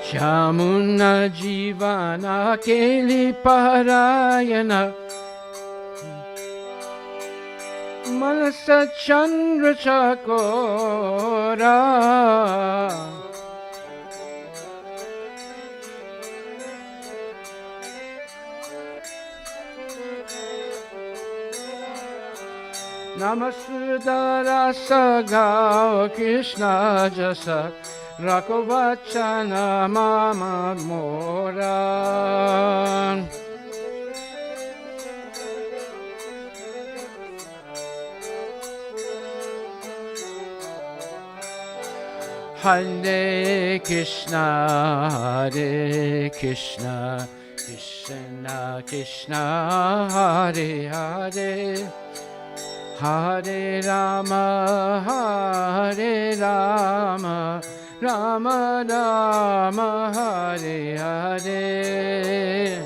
Shamuna Jivana Keli Parayana Manasa Chandra Chakora Namasudara Sagao Krishna Jasa Rakovachana Mama Mora Hare Krishna, Hare Krishna, Krishna Krishna, Hare Hare, Hare Rama, Hare Rama, Rama Rama, Hare Hare.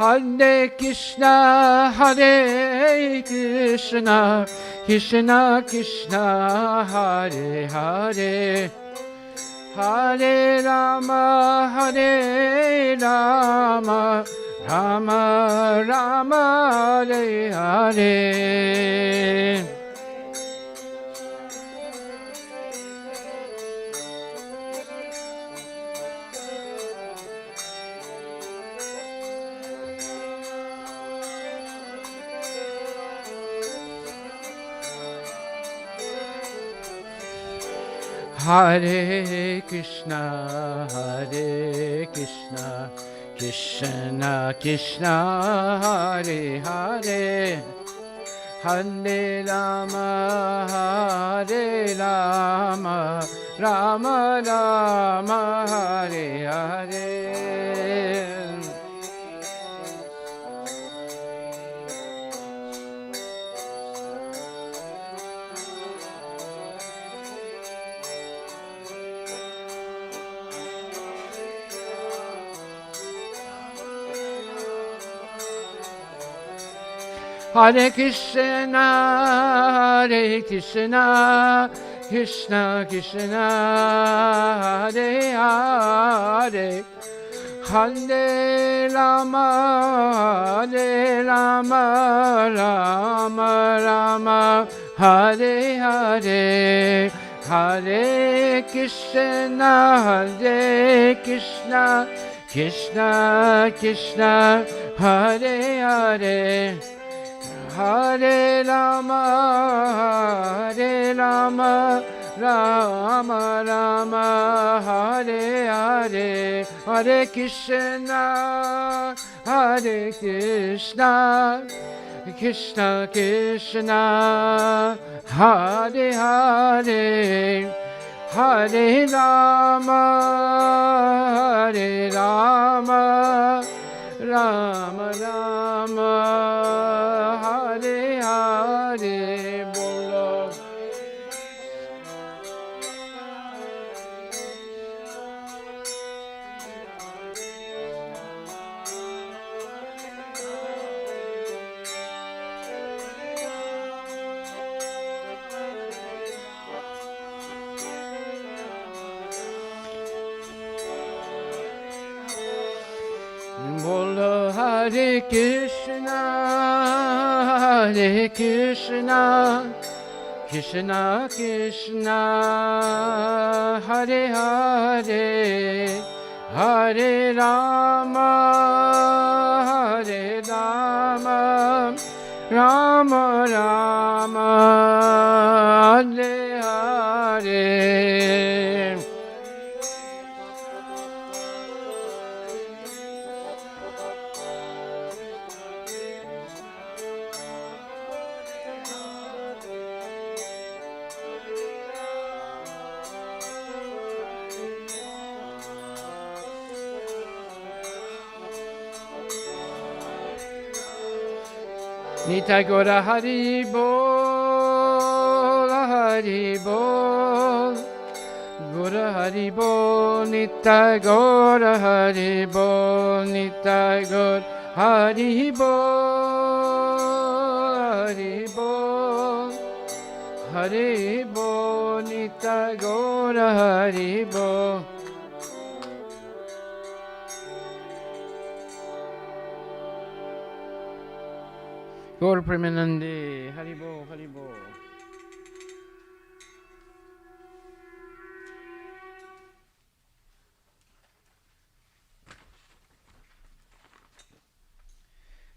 Hare Krishna, Hare Krishna, Krishna Krishna, Hare Hare, Hare Rama, Hare Rama, Rama Rama, Hare Hare. Hare Krishna, Hare Krishna, Krishna Krishna, Hare Hare, Hare Rama, Hare Rama, Rama Rama, Hare Hare. Hare Krishna, Hare Krishna, Krishna Krishna, Hare Hare, Hare Rama, Hare Rama, Rama Rama, Hare Hare, Hare Krishna, Hare Krishna, Krishna Krishna, Hare Hare, Hare Rama, Hare Rama, Rama Rama, Hare Hare, Hare Krishna, Hare Krishna, Krishna Krishna, Hare Hare, Hare Rama, Hare Rama, Rama Rama, Hare Hare, Bolo. Bolo Hare Krishna, Hare Krishna, Krishna Krishna, Hare Hare, Hare Rama, Hare Rama, Rama Rama, Hare Hare. Nitai Gora Hari Bol, Hari Bol, Gora Hari Bol, Nitai Gora Hari Bol, Nitai Gora Hari Bol, Hari Bol, Hari Bol, Nitai Gora Hari Bol. Gaur Premanande, Haribo, Haribo.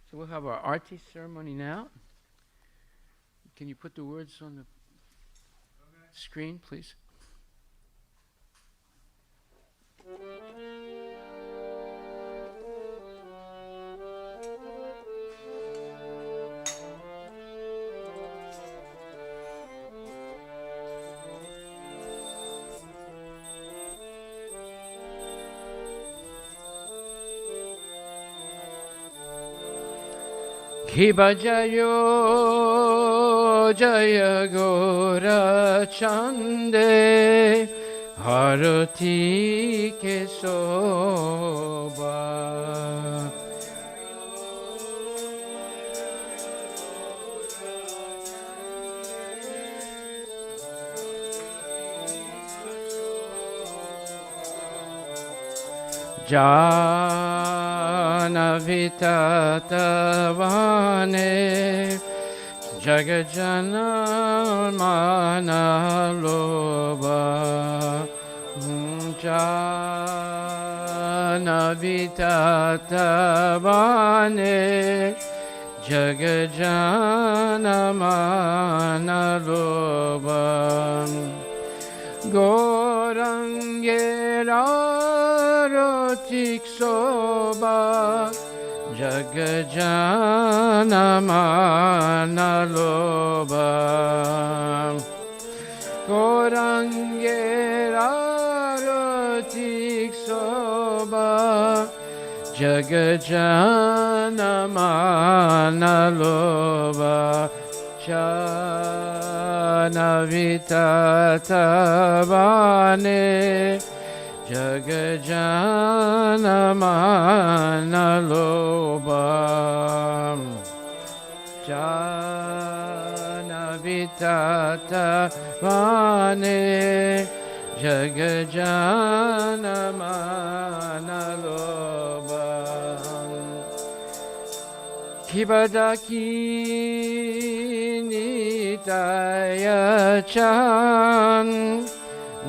So we'll have our Arati ceremony now. Can you put the words on the screen, please? Hiba Jayo Jaya Gora Chande Arati Ke Soba Jana Vitatavane Jagajana Manaloba Jana Vitatavane Jagajana Manaloba Gorangera Rotik Soba Jagajana Manaloba Gorangera Rotik Soba Jagajana Manaloba Jana Vitatavane Jagajana Manaloba Jana Vitatavane Jagajana Manaloba Kibadaki Nitaya Chan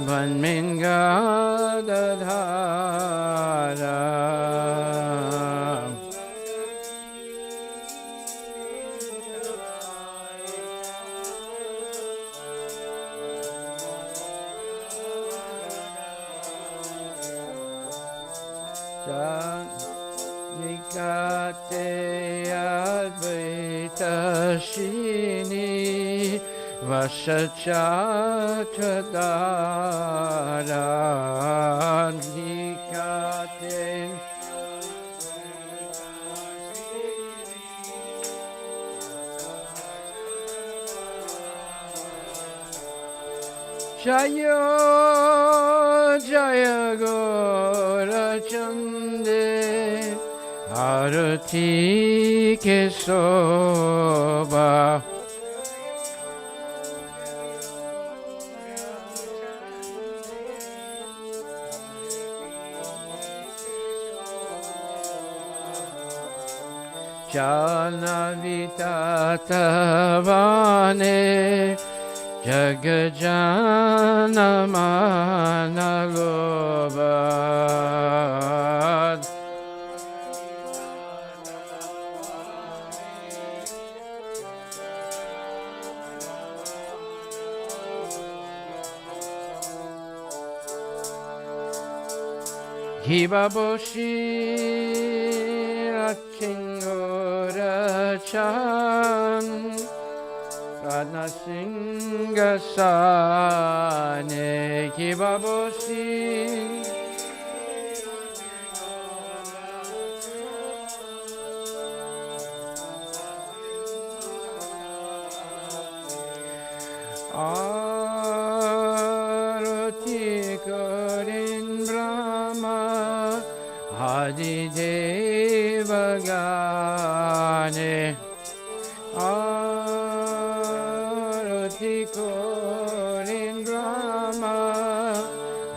Vanminga Dadhara Nikate Advaita Shini Vasachachadara Nikate Jayo Jaya Gora Chande Arati Ke Soba Jana Vitatavane Jagajana Manaloba Hibaboshi Rachingora Chan Radha Singasane Hibaboshi Adi Deva Gane Arati Korin Brahma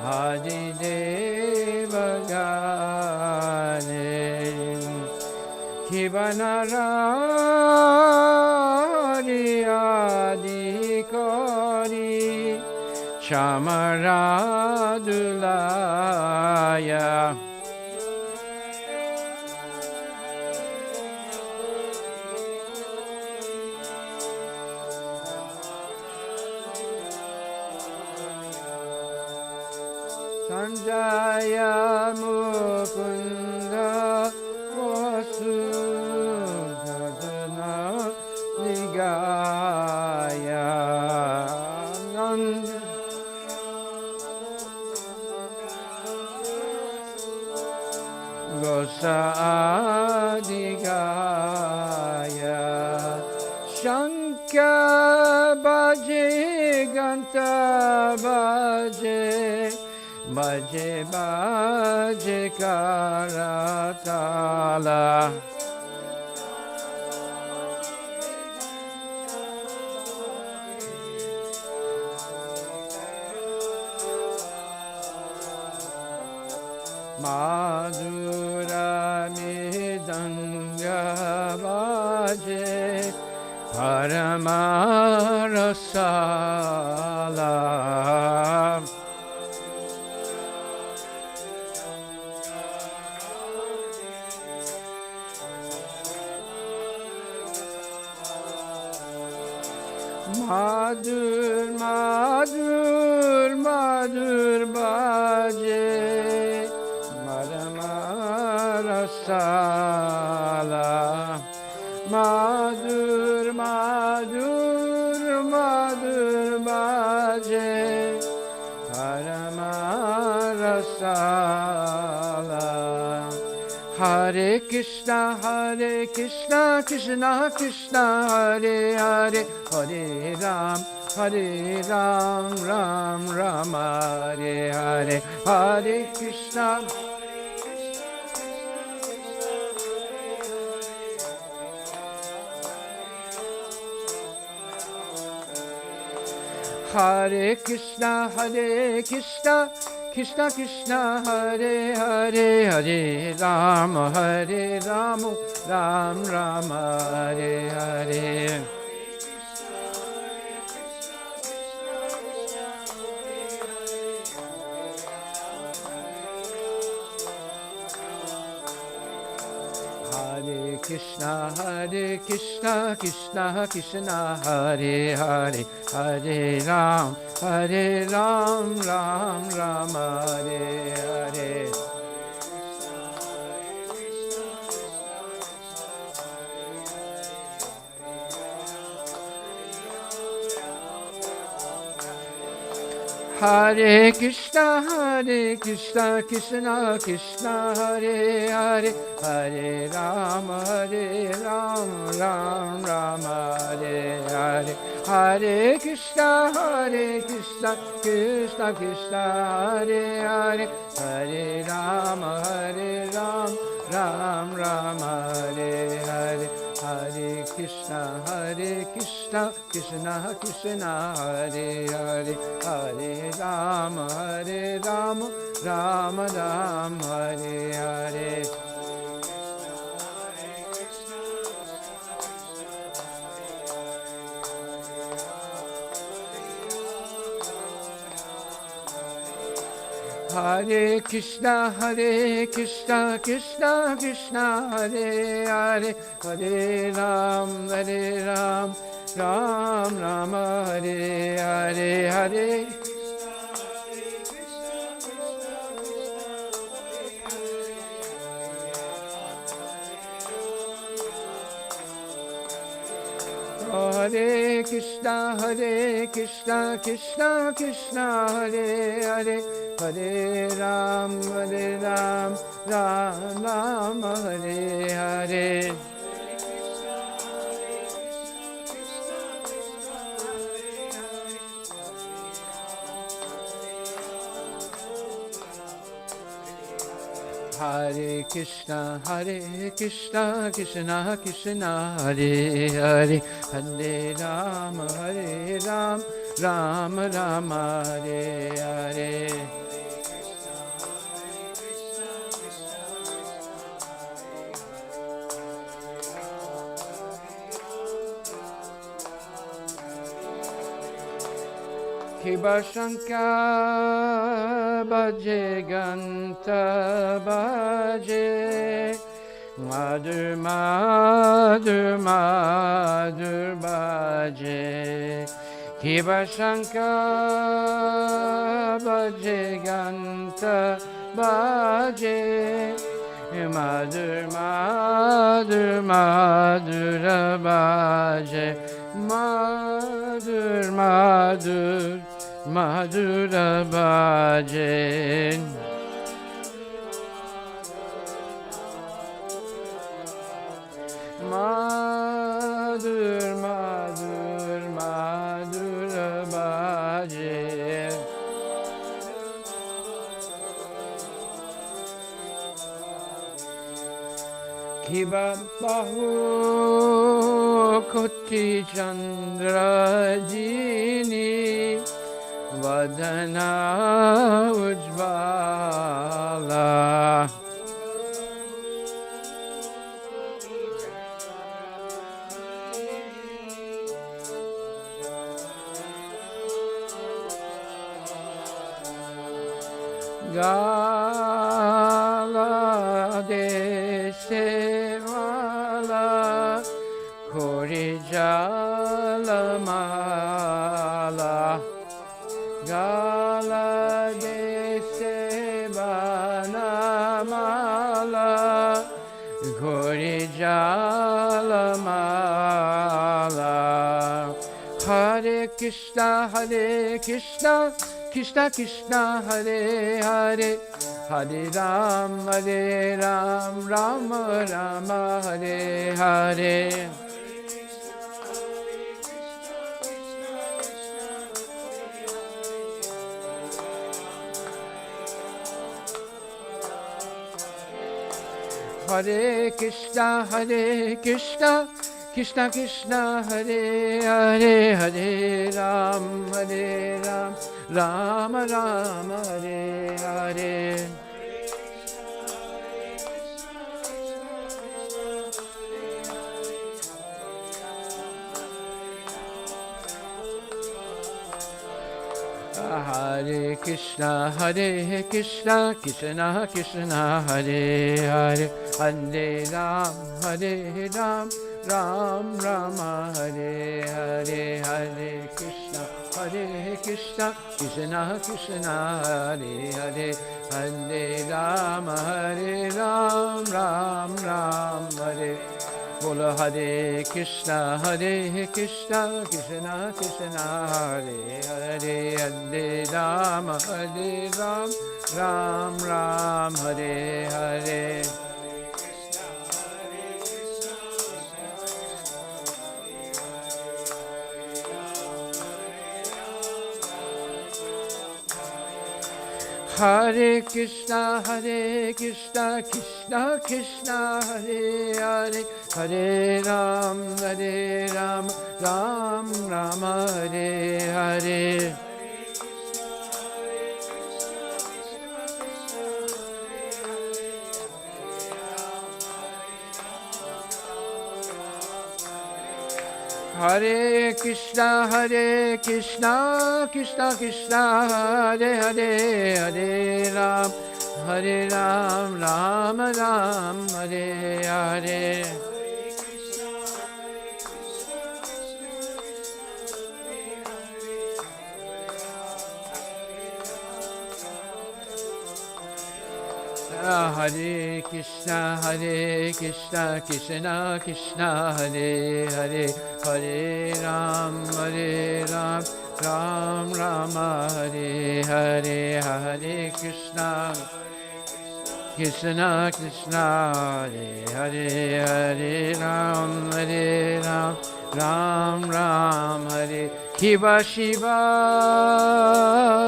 Adi Deva Gane Kibanarari Adi Kori Chamaradulaya Sanjaya Mukunda Vasudhana Ligaya Gosadigaya Shankya Bhaje Ganta Bhaje Bhaje Bhaje Karatala Madhura Midanga Bhaje Paramarasala Madhur, Madhur, Madhur Bhaje Maramarasala Madhur, Madhur, Madhur Bhaje Maramarasala Hare Krishna, Krishna Krishna, Hare Hare, Hare Ram, Ram Rama, Hare Hare, Hare Krishna. Hare Krishna, Krishna Krishna, Hare Hare, Hare Ram, Ram Rama, Hare Hare. Hare Krishna, Krishna Krishna, Hare Hare, Hare Ram, Ram Rama, Hare Hare. Hare Krishna, Krishna Krishna, Hare Hare, Hare Ram, Ram Rama, Hare Hare. Hare Krishna, Krishna Krishna, Hare Hare, Hare Ram, Ram Rama, Hare Hare. Hare Krishna, Krishna Krishna, Hare Hare, Hare Ram, Ram Ram, Hare Hare. Hare Krishna, Krishna Krishna, Hare Hare, Hare Ram, Ram Rama, Hare Hare, Hare. Hare Krishna, Krishna Krishna, Hare Hare, Hare Ram, Ram Hare Hare. Hare Krishna, Krishna Krishna, Hare Hare, Hare Rama, Rama Rama, Hare Hare. Kiba Shankar Bhaje Ganta Bhaje Madhur Madhur Madhur Bhaje Kiba Shankar Bhaje Ganta Bhaje Madhur Madhur Madhur Bhaje Madhur Madhur Madhura Bhajan Madhur Madhur Madhura Bhajan Kiba Bahu Koti Chandra Jini Vadana Ujvala Gala Desevala Korijala Mala Gala Desebana Mala Korijala Mala Hare Krishna Krishna Krishna Hare Hare Hare Ram Ram Rama Hare Hare Hare Krishna Krishna Krishna Hare Hare Hare Ram Ram Rama Hare Hare Hare Krishna Krishna Krishna Hare Hare Hare Ram Rama Hare Hare Hare Krishna Krishna Krishna Hare Hare Hare Ram Ram Hare Bola Hare Krishna Krishna Krishna Hare Hare Hare Ram Ram Hare Hare Hare Krishna Krishna Krishna Hare Hare Hare Ram Ram Hare Hare Hare Krishna Krishna Krishna Hare Hare Hare Ram Ram Hare Hare Hare Krishna Krishna Krishna Hare Hare Hare Ram Ram Hare Hare Hare Krishna Krishna Hare Hare Hare Ram Ram Hare Shiva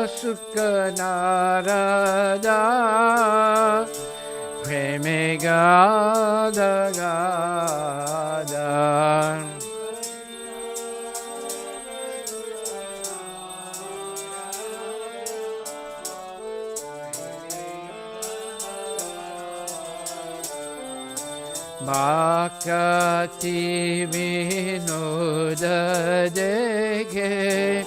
Sukha Narada me Gada Gada. Bhakti Vinoda Deke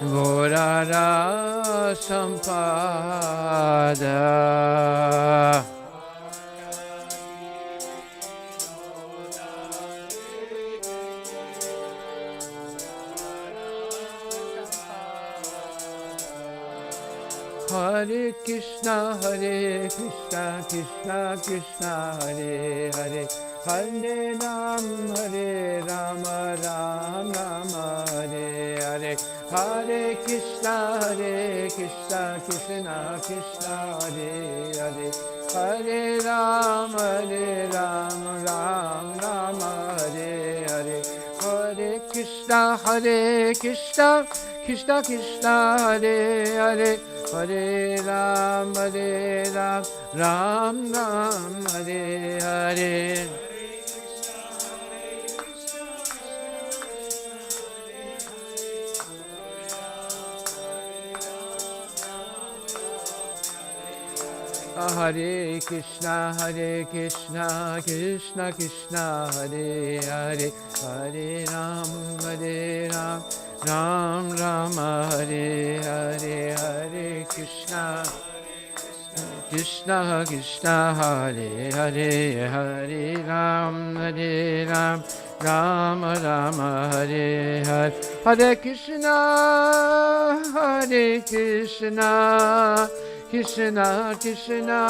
Gorara Sampada. Hare Krishna, Krishna Krishna, Hare Hare, Hare Ram, Rama Rama, Hare Hare, Hare Krishna, Krishna Krishna, Hare Hare, Hare Ram, Rama, Hare Hare, Hare Krishna, Krishna Krishna, Hare Hare, Hare Ram, Ram Ram, Hare Hare. Hare Krishna, Krishna Krishna, Hare Hare, Hare Ram, Ram Ram, Hare Hare, Hare Krishna, Krishna Hare Hare, Hare Ram, Ram Hare Hare, Hare Krishna, Krishna Krishna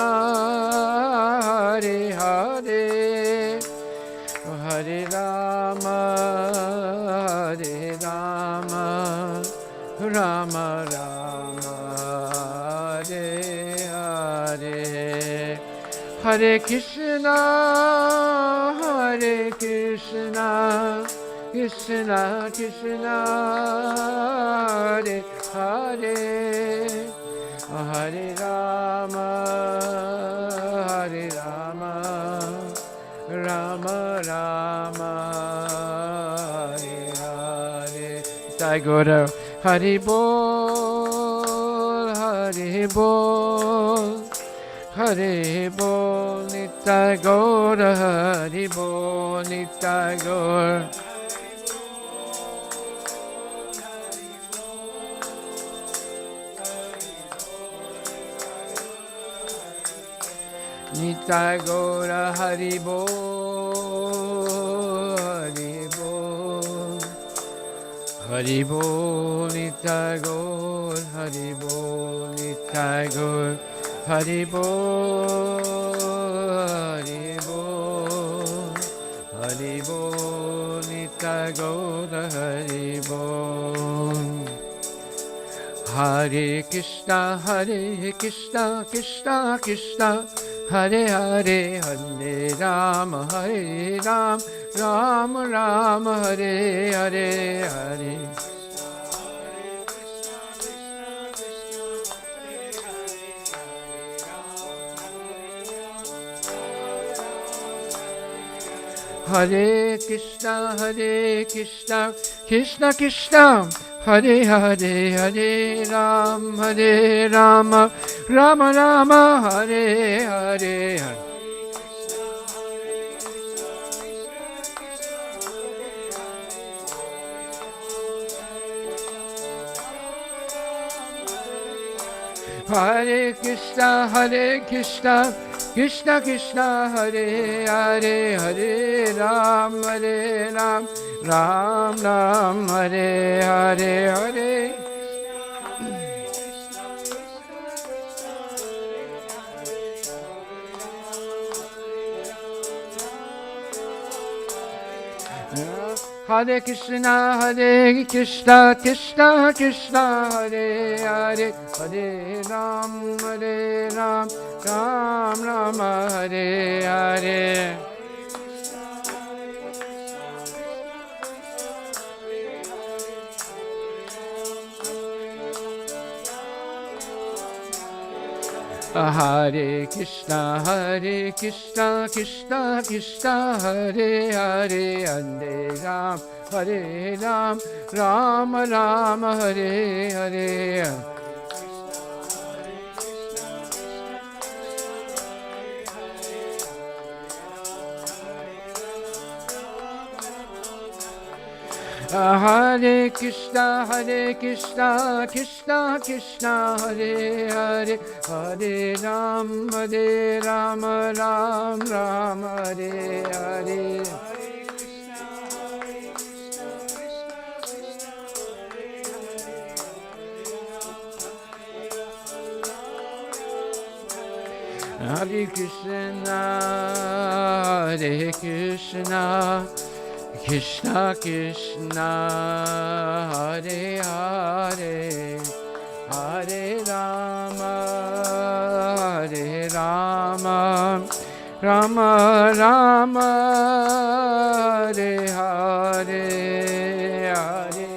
Hare Hare, Hare Rama, Rama Rama, Hare Hare, Hare Krishna, Krishna Krishna, Hare Hare, Hare Rama, Rama Rama, Hare Hare. Jai Guru, Hari Bol, Hari Bol, Hari Bol, Nitai Guru, Hari Bol, Nitai Guru. Nitai Gaura Hari Bol, Hari Bol, Hari Bol, Nitai Gaur, Hari Bol, Nitai Gaur, Hari Bol, Hari Bol, Hari Bol, Nitai Gaur, Hari Bol. Hare Krishna, Krishna Krishna, Hare Hare, Hare Rama, Ram Ram, Hare Hare, Hare Hare Krishna, Krishna Krishna, Hare Hare, Hare Rama, Rama Rama, Hare Hare, Hare Krishna, Krishna Krishna, Hare Hare, Hare Ram, Ram Ram, Hare Hare, Hare Hare Krishna, Krishna Krishna, Hare Hare, Hare Ram, Ram Ram, Hare Hare. Hare Krishna, Krishna Krishna, Hare Hare, Hare Ram, Ram Ram, Hare Hare. Hare Krishna, Krishna Krishna, Hare Hare, Hare Ram, Ram Ram, Hare Hare. Hare Krishna, Krishna Krishna, Hare Hare, Hare Rama, Rama Rama, Hare Hare, Hare.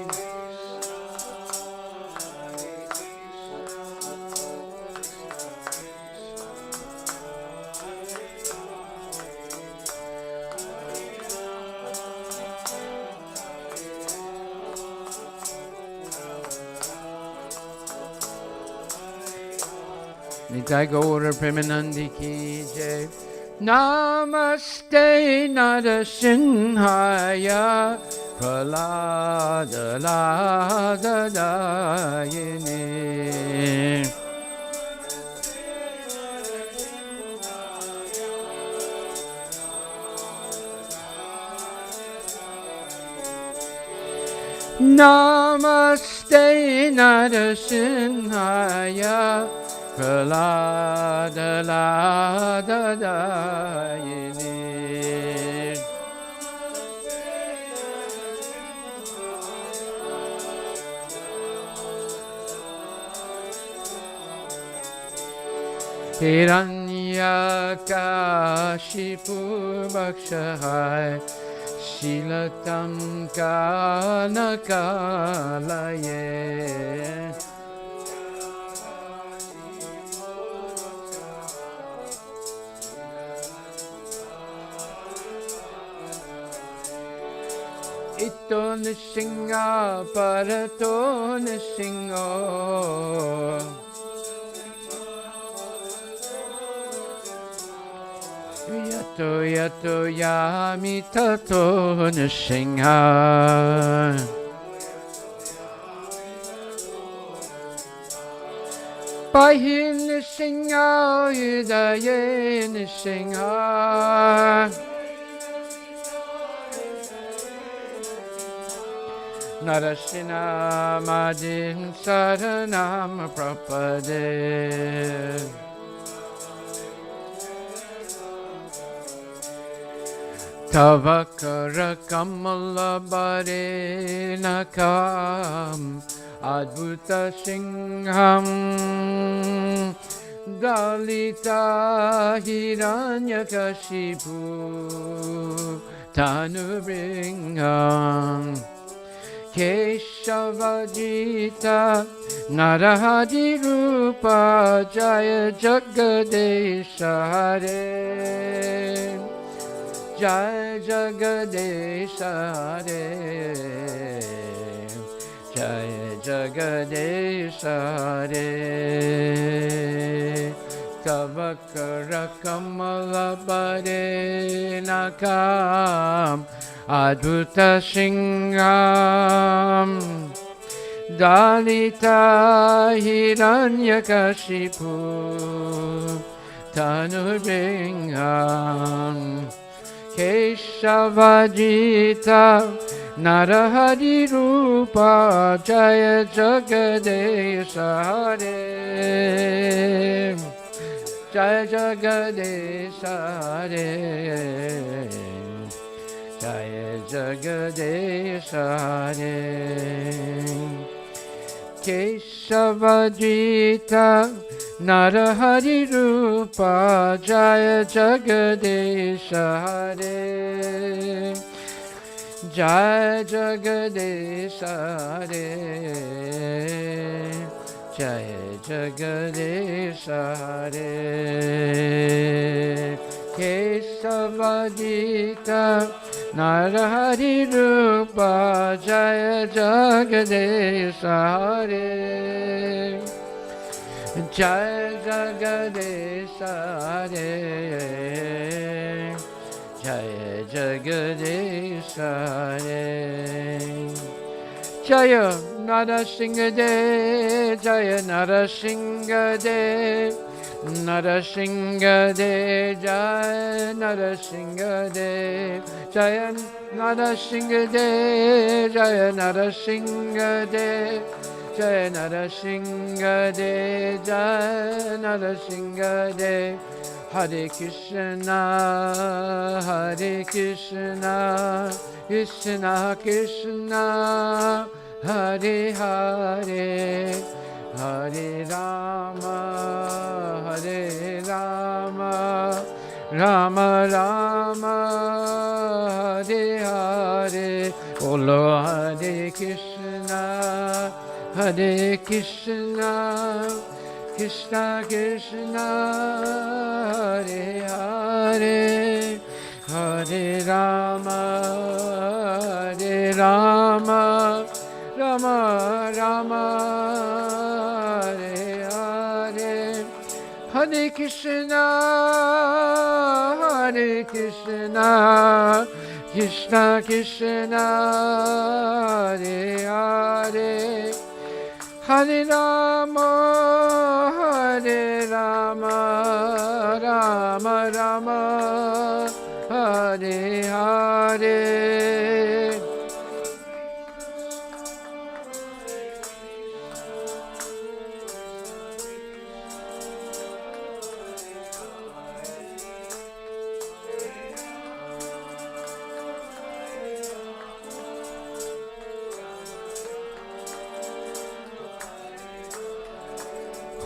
Nitai Gaura Premanandi Ki Jai. Namaste Narasimhaya Pralada Lada Dayini. Namaste Narasimhaya Pralada Lada Dayini. Hiranyakashipu Bhakshahai Shilatam Kanakalaye. Ito Nishinga Parato Nishingo Yato Yato Yami Tato Nishinga Pahin Nishinga Yudaye Nishinga Narasina Madin Saranam Prapade. Tavakara Kamala Bare Nakam Adbhuta Singham Dalita Hiranyakashipu Tanubringham Keshavajita Narahadi Rupa Jaya Jagadesha Hare Jaya Jagadesha Hare Jaya Jagadesha Hare Tavakara Kamala Bare Nakam Adbhuta Singham Dalita Hiranyakashipu Tanubringham Keshavajita Narahadi Rupa Jaya Jagadesha Hare Jaya Jagadesha Hare Jaya Jagadesha Hare Keshavajita Narahari Rupa Jaya Jagadesha Hare Jaya Jagadesha Hare Jaya Jagadesha Hare Kesavadita Narahari Rupa Jaya Jagadesha Hare Jaya Jagadesha Hare Jaya Jagadesha Hare Jaya Narasinghadev Jaya Narasinghadev Narasinghadev Jaya Narasinghadev Jaya Narasinghadev Jaya Narasinghadev Jaya Narasinghadev Jaya Narasinghadev Hare Krishna Hare Krishna Krishna Krishna Hare Hare Hare Rama Hare Rama Rama Rama Hare Hare Bolo Hare Krishna Hare Krishna Krishna Krishna Hare Hare Hare Rama Hare Rama Rama Rama Hare Hare Hare Krishna Hare Krishna Krishna Krishna Hare Hare Hare Rama Hare Rama Rama Rama Hare Hare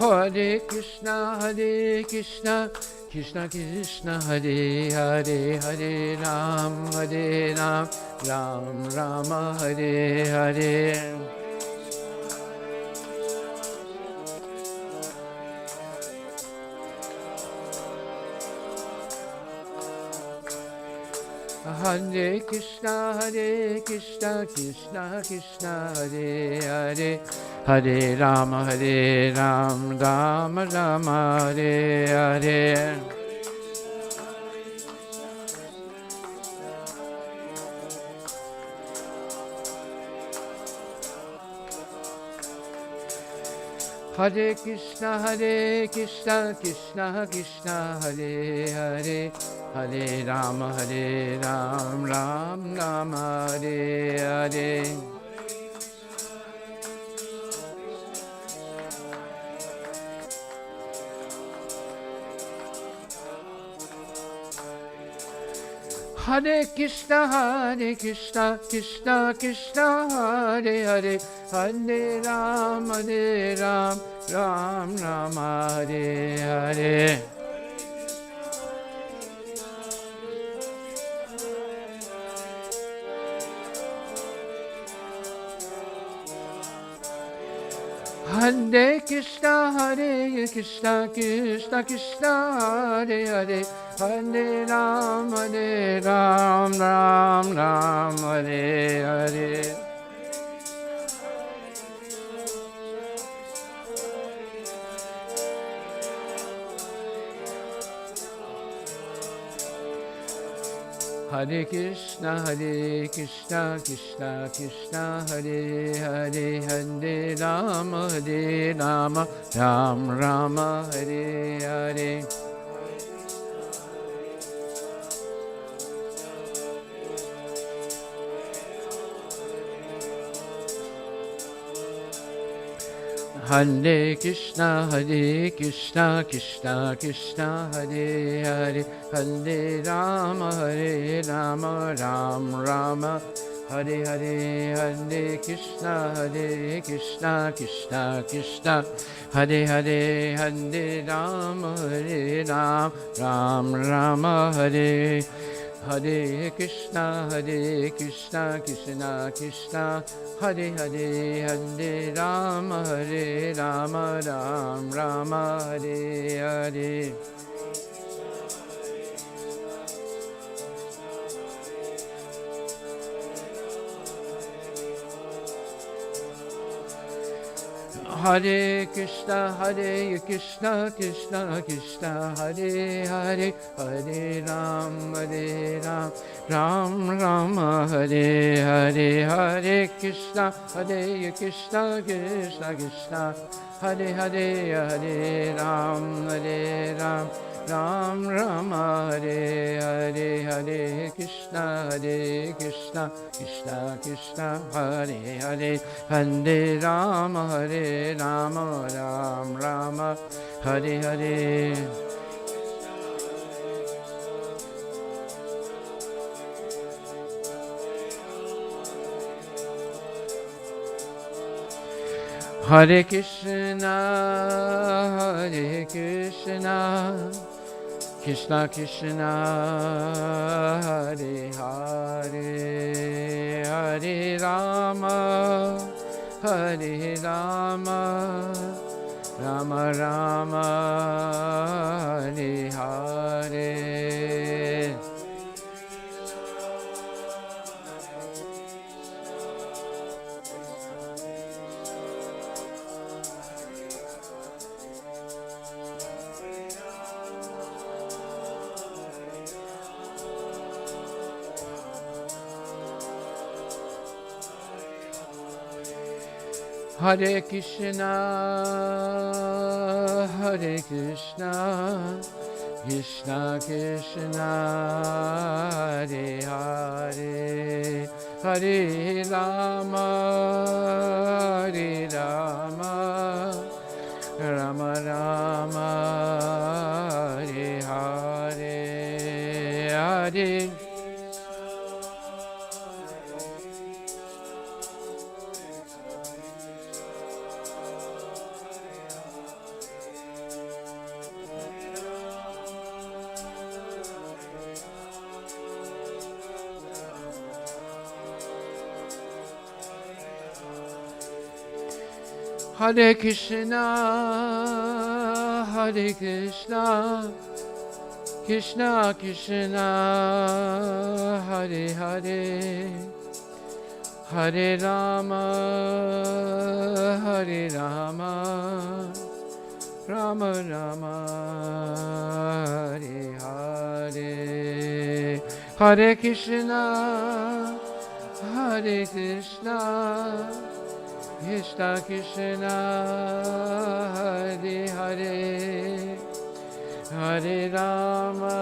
Hare Krishna Krishna Krishna Hare Hare Hare Ram Ram Rama Hare Hare Hare Krishna Krishna Krishna Hare Hare Hare Ram Ram Rama Hare Hare Hare Krishna Krishna Krishna Hare Hare Hare Ram Ram Rama Hare Hare Hare Krishna Krishna Krishna Hare Hare Hare Ram Ram Rama Hare Hare Hare Krishna Krishna Krishna Hare Hare Hare Ram Ram Hare Hare Hare Krishna Krishna Krishna Hare Hare Hare Ram Ram Hare Hare Hare Krishna Krishna Krishna Hare Hare Hare Ram Ram Hare Hare Hare Krishna Krishna Hare Hare Hare Ram Ram Hare Hare Krishna, Krishna Krishna, Hare Hare, Hare Rama, Ram Rama, Hare Hare. Hare Krishna, Krishna Krishna, Hare Hare, Hare Ram, Ram Hare Hare, Hare Krishna, Krishna Krishna, Hare Hare, Hare Ram, Ram Rama, Hare Hare, Hare Krishna, Krishna Krishna, Hare Hare, Hare Rama, Ram Rama, Hare Hare. Hare Krishna, Krishna Krishna, Hare Hare, Hare Rama, Rama Rama, Hare Hare. Hare Krishna, Krishna Krishna, Hare Hare, Hare Rama, Rama Rama, Hare Hare, Hare. Hare Krishna, Krishna Krishna, Hare Hare, Hare Rama, Rama Rama, Hare Hare, Hare Krishna, Krishna Krishna, Hare Hare, Hare Rama,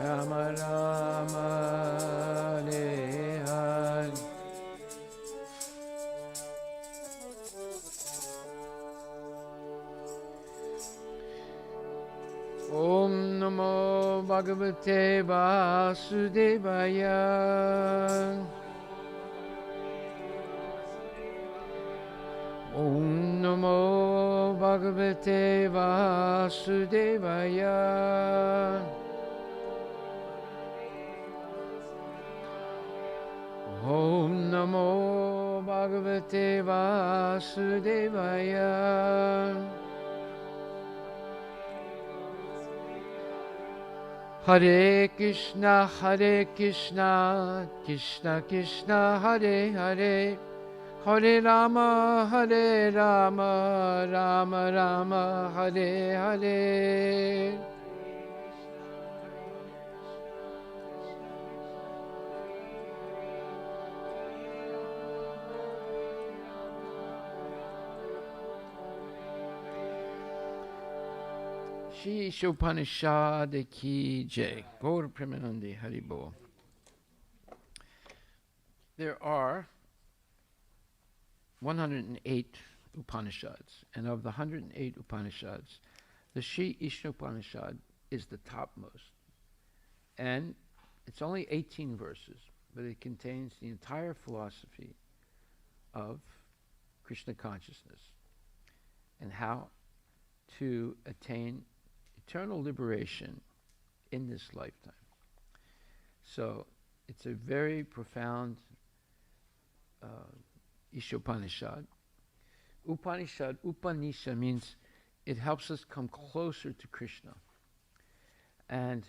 Rama Rama, Hare Hare. Om Namo Bhagavate Vasudevaya. Om Namo Bhagavate Vasudevaya. Om Namo Bhagavate Vasudevaya. Hare Krishna, Krishna Krishna, Hare Hare, Hare Rama, Rama Rama, Hare Hare. Shri Upanishad Ki Jai. Gaur Premanande Haribo. There are 108 Upanishads, and of the 108 Upanishads, the Sri Ishopanishad is the topmost. And it's only 18 verses, but it contains the entire philosophy of Krishna consciousness and how to attain eternal liberation in this lifetime. So it's a very profound Ishopanishad. Upanisha means it helps us come closer to Krishna. And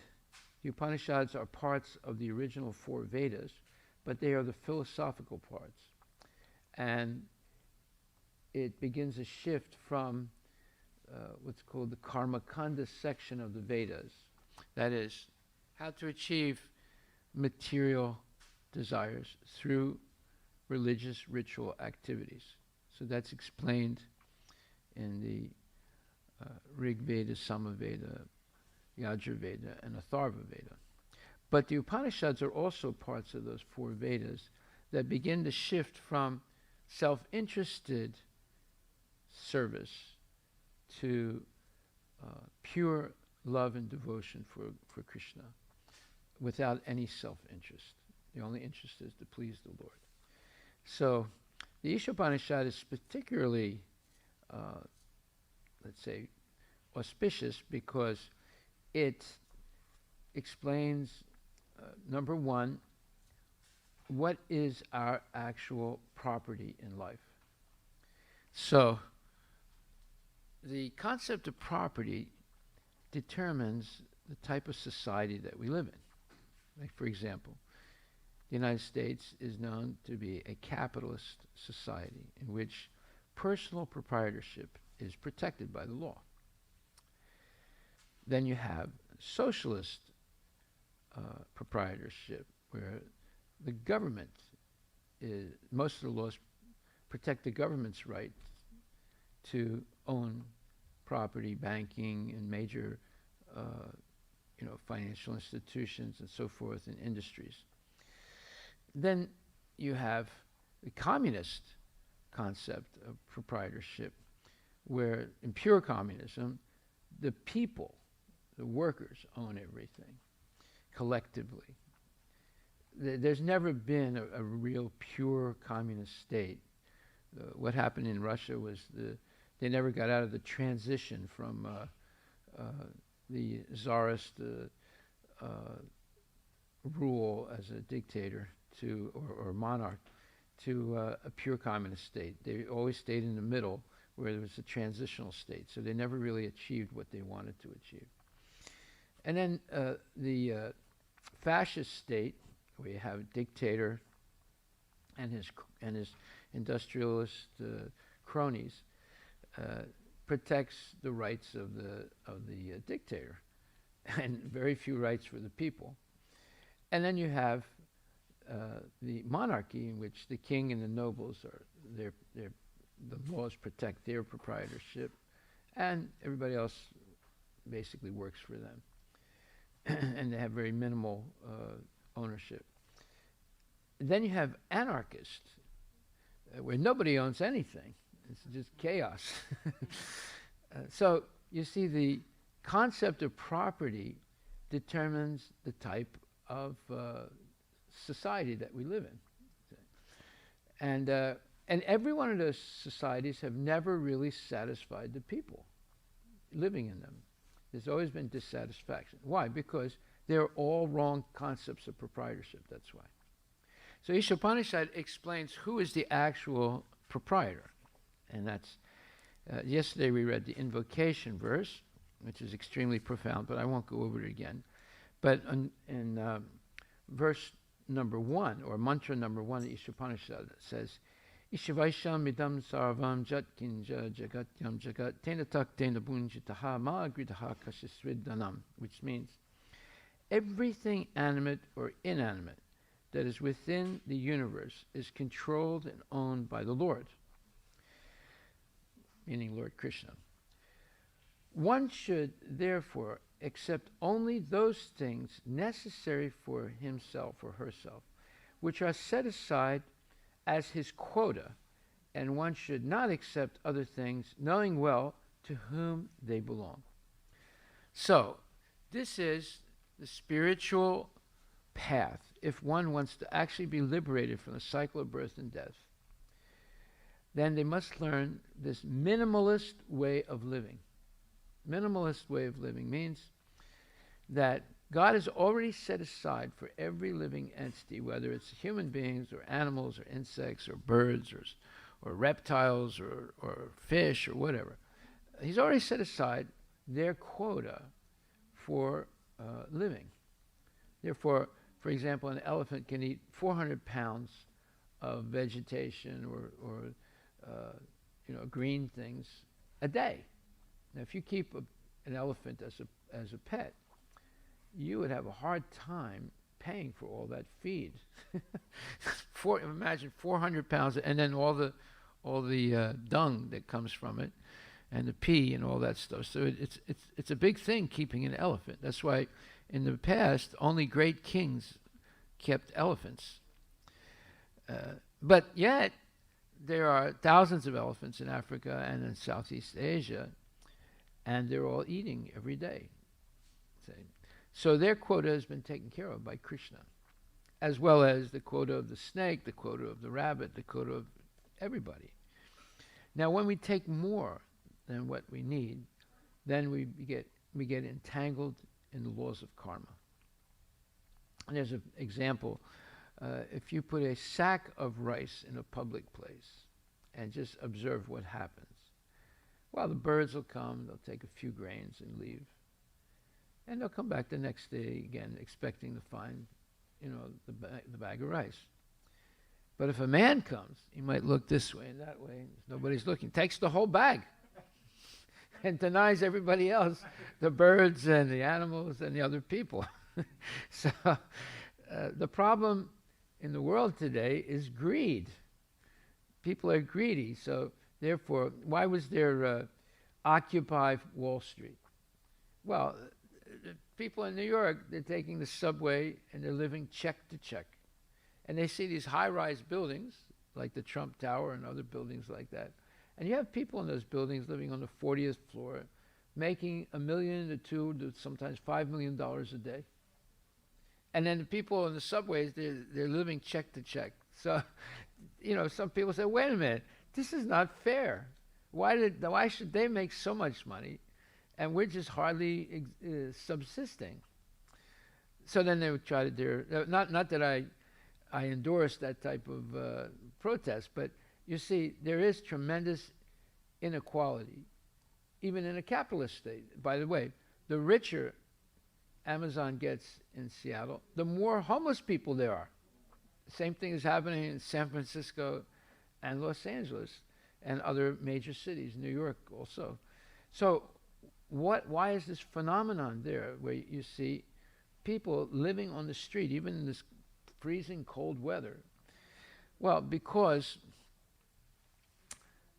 the Upanishads are parts of the original 4 Vedas, but they are the philosophical parts. And it begins a shift from what's called the Karmakanda section of the Vedas. That is, how to achieve material desires through religious ritual activities. So that's explained in the Rig Veda, Samaveda, Yajurveda, and Atharva Veda. But the Upanishads are also parts of those 4 Vedas that begin to shift from self-interested service to pure love and devotion for Krishna without any self-interest. The only interest is to please the Lord. So the Ishopanishad is particularly, let's say, auspicious because it explains, number one, what is our actual property in life. So the concept of property determines the type of society that we live in. Like, for example, the United States is known to be a capitalist society in which personal proprietorship is protected by the law. Then you have socialist proprietorship, where the government most of the laws protect the government's right to own property, banking, and major financial institutions and so forth, and industries. Then you have the communist concept of proprietorship, where in pure communism, the people, the workers, own everything collectively. There's never been a real pure communist state. What happened in Russia was they never got out of the transition from the czarist rule as a dictator or monarch to a pure communist state. They always stayed in the middle where there was a transitional state, so they never really achieved what they wanted to achieve. And then the fascist state, where you have a dictator and his industrialist cronies, protects the rights of the dictator, and very few rights for the people. And then you have the monarchy, in which the king and the nobles the laws protect their proprietorship, and everybody else basically works for them, and they have very minimal ownership. Then you have anarchists, where nobody owns anything. It's just chaos. So you see, the concept of property determines the type of society that we live in. And every one of those societies have never really satisfied the people living in them. There's always been dissatisfaction. Why? Because they're all wrong concepts of proprietorship, that's why. So Ishopanishad explains who is the actual proprietor. And that's, yesterday we read the invocation verse, which is extremely profound, but I won't go over it again. But in verse number 1, or mantra number 1 of Ishopanishad, it says, Ishavaisham idam sarvam jatkinja jagatyam jagat tenatak tenabunjitaha maagridaha kashisriddanam, which means everything animate or inanimate that is within the universe is controlled and owned by the Lord, meaning Lord Krishna. One should therefore accept only those things necessary for himself or herself, which are set aside as his quota, and one should not accept other things, knowing well to whom they belong. So, this is the spiritual path if one wants to actually be liberated from the cycle of birth and death. Then they must learn this minimalist way of living. Minimalist way of living means that God has already set aside for every living entity, whether it's human beings or animals or insects or birds or reptiles or fish or whatever. He's already set aside their quota for living. Therefore, for example, an elephant can eat 400 pounds of vegetation or green things a day. Now, if you keep an elephant as a pet, you would have a hard time paying for all that feed. Imagine 400 pounds, and then all the dung that comes from it, and the pee and all that stuff. So it's a big thing keeping an elephant. That's why in the past only great kings kept elephants. But yet there are thousands of elephants in Africa and in Southeast Asia, and they're all eating every day. So their quota has been taken care of by Krishna, as well as the quota of the snake, the quota of the rabbit, the quota of everybody. Now, when we take more than what we need, then we get entangled in the laws of karma. And there's an example. If you put a sack of rice in a public place and just observe what happens, well, the birds will come, they'll take a few grains and leave. And they'll come back the next day again, expecting to find, the bag of rice. But if a man comes, he might look this way and that way. Nobody's looking. Takes the whole bag and denies everybody else, the birds and the animals and the other people. So the problem in the world today is greed. People are greedy. So therefore, why was there Occupy Wall Street? Well, people in New York, they're taking the subway and they're living check to check. And they see these high-rise buildings, like the Trump Tower and other buildings like that. And you have people in those buildings living on the 40th floor, making $1 million to $2 to sometimes $5 million a day. And then the people in the subways, they're living check to check. So, some people say, wait a minute, this is not fair. Why should they make so much money and we're just hardly subsisting? So then they would try to do, not that I endorse that type of protest, but you see, there is tremendous inequality, even in a capitalist state. By the way, the richer Amazon gets in Seattle, the more homeless people there are. Same thing is happening in San Francisco and Los Angeles and other major cities, New York also. So why is this phenomenon there where you see people living on the street, even in this freezing cold weather? Well, because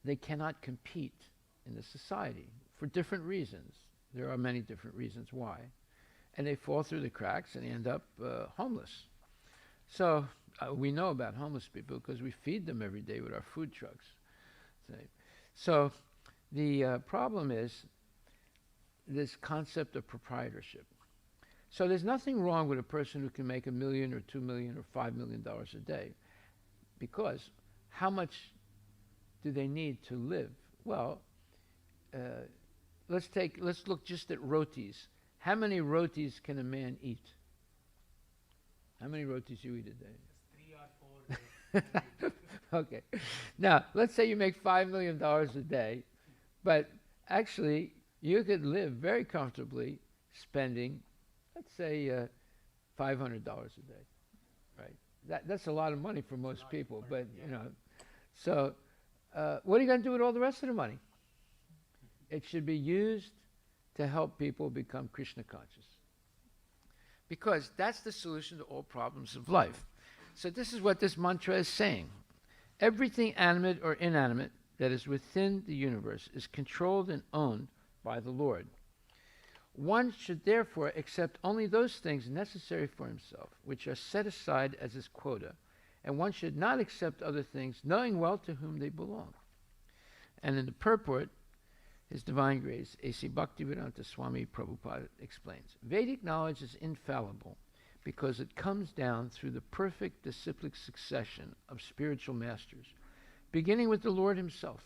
they cannot compete in the society for different reasons. There are many different reasons why. And they fall through the cracks and they end up homeless. So we know about homeless people because we feed them every day with our food trucks. So the problem is this concept of proprietorship. So there's nothing wrong with a person who can make $1 million or $2 million or $5 million a day, because how much do they need to live? Well, let's look just at rotis. How many rotis can a man eat? How many rotis do you eat a day? 3 or 4. Okay. Now, let's say you make $5 million a day, but actually you could live very comfortably spending, let's say, $500 a day, right? That's a lot of money for most people, but, So what are you going to do with all the rest of the money? It should be used to help people become Krishna conscious, because that's the solution to all problems of life. So this is what this mantra is saying. Everything animate or inanimate that is within the universe is controlled and owned by the Lord. One should therefore accept only those things necessary for himself, which are set aside as his quota, and one should not accept other things, knowing well to whom they belong. And in the purport, His Divine Grace, A.C. Bhaktivedanta Swami Prabhupada explains, Vedic knowledge is infallible because it comes down through the perfect disciplic succession of spiritual masters, beginning with the Lord himself.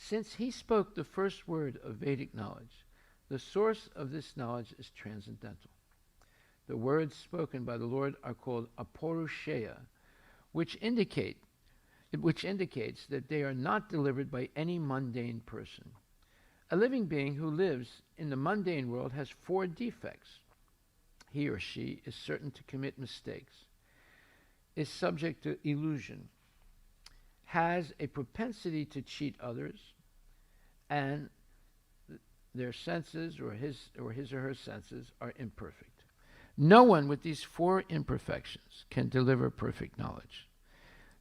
Since he spoke the first word of Vedic knowledge, the source of this knowledge is transcendental. The words spoken by the Lord are called aporusheya, which indicates that they are not delivered by any mundane person. A living being who lives in the mundane world has four defects. He or she is certain to commit mistakes, is subject to illusion, has a propensity to cheat others, and their senses, or his or her senses, are imperfect. No one with these four imperfections can deliver perfect knowledge.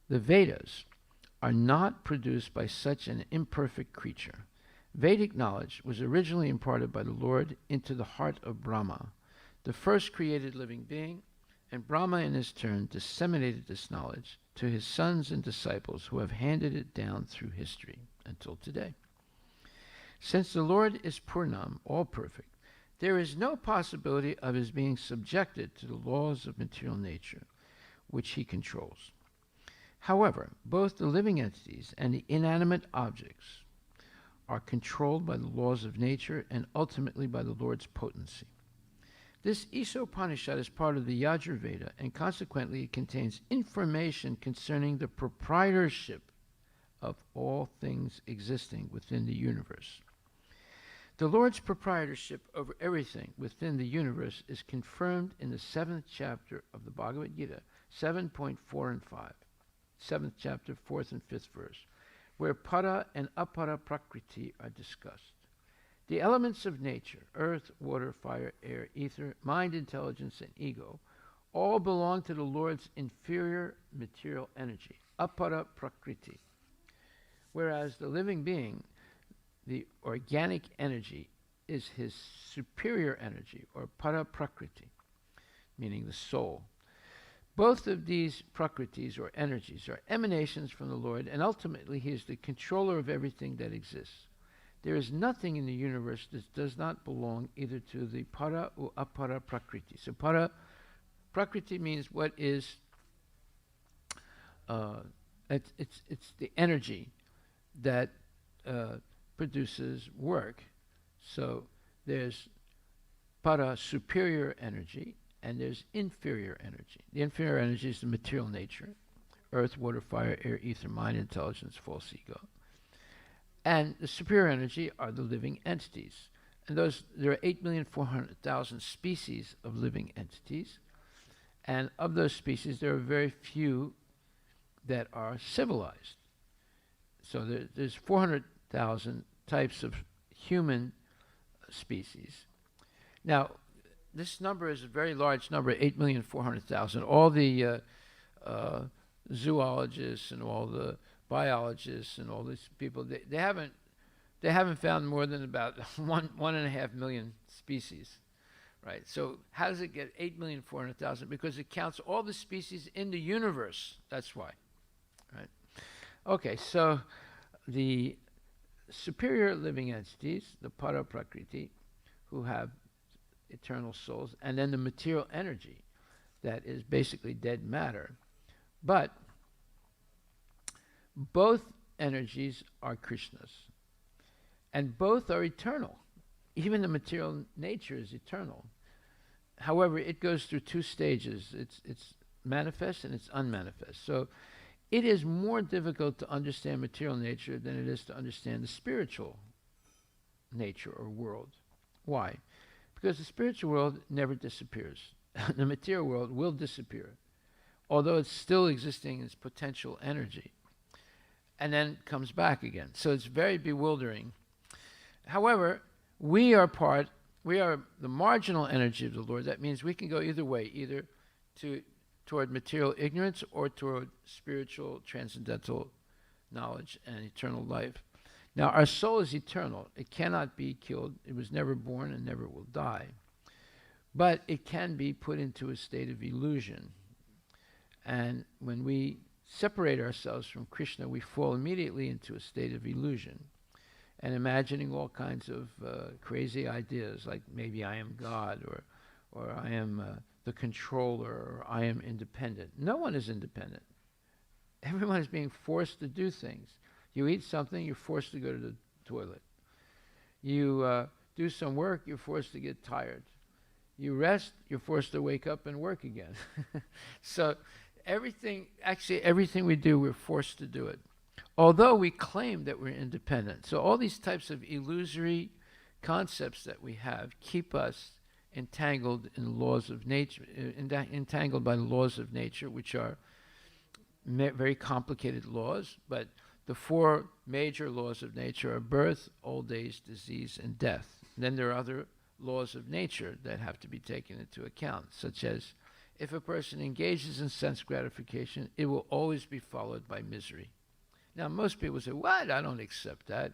The Vedas are not produced by such an imperfect creature. Vedic knowledge was originally imparted by the Lord into the heart of Brahma, the first created living being, and Brahma in his turn disseminated this knowledge to his sons and disciples who have handed it down through history until today. Since the Lord is Purnam, all perfect, there is no possibility of his being subjected to the laws of material nature, which he controls. However, both the living entities and the inanimate objects are controlled by the laws of nature and ultimately by the Lord's potency. This Isopanishad is part of the Yajurveda, and consequently it contains information concerning the proprietorship of all things existing within the universe. The Lord's proprietorship over everything within the universe is confirmed in the 7th chapter of the Bhagavad Gita, 7.4 and 5, 7th chapter, 4th and 5th verse, where para and apara prakriti are discussed. The elements of nature, earth, water, fire, air, ether, mind, intelligence, and ego, all belong to the Lord's inferior material energy, apara prakriti, whereas the living being, the organic energy, is his superior energy, or para prakriti, meaning the soul. Both of these prakritis, or energies, are emanations from the Lord, and ultimately he is the controller of everything that exists. There is nothing in the universe that does not belong either to the para or apara prakriti. So para prakriti means what is, it's the energy that produces work. So there's para, superior energy, and there's inferior energy. The inferior energy is the material nature, earth, water, fire, air, ether, mind, intelligence, false ego. And the superior energy are the living entities. And there are 8,400,000 species of living entities. And of those species, there are very few that are civilized. So there's 400,000 types of human species. Now, this number is a very large number, 8,400,000. All the zoologists and all the biologists and all these people, they haven't found more than about 1.5 million species, right? So how does it get 8,400,000? Because it counts all the species in the universe. That's why, right? Okay, so the superior living entities, the para prakriti, who have eternal souls, and then the material energy that is basically dead matter. But both energies are Krishna's, and both are eternal. Even the material nature is eternal. However, it goes through two stages. It's manifest and it's unmanifest. So it is more difficult to understand material nature than it is to understand the spiritual nature or world. Why? Because the spiritual world never disappears. The material world will disappear, although it's still existing in its potential energy, and then comes back again. So it's very bewildering. However, we are the marginal energy of the Lord. That means we can go either way, either toward material ignorance or toward spiritual transcendental knowledge and eternal life. Now, our soul is eternal. It cannot be killed. It was never born and never will die. But it can be put into a state of illusion. And when we separate ourselves from Krishna, we fall immediately into a state of illusion and imagining all kinds of crazy ideas, like maybe I am God, or I am the controller, or I am independent. No one is independent. Everyone is being forced to do things. You eat something, you're forced to go to the toilet. You do some work, you're forced to get tired. You rest, you're forced to wake up and work again. So everything we do, we're forced to do it. Although we claim that we're independent. So all these types of illusory concepts that we have keep us entangled in laws of nature, entangled by the laws of nature, which are very complicated laws, but the four major laws of nature are birth, old age, disease, and death. And then there are other laws of nature that have to be taken into account, such as if a person engages in sense gratification, it will always be followed by misery. Now, most people say, what? I don't accept that.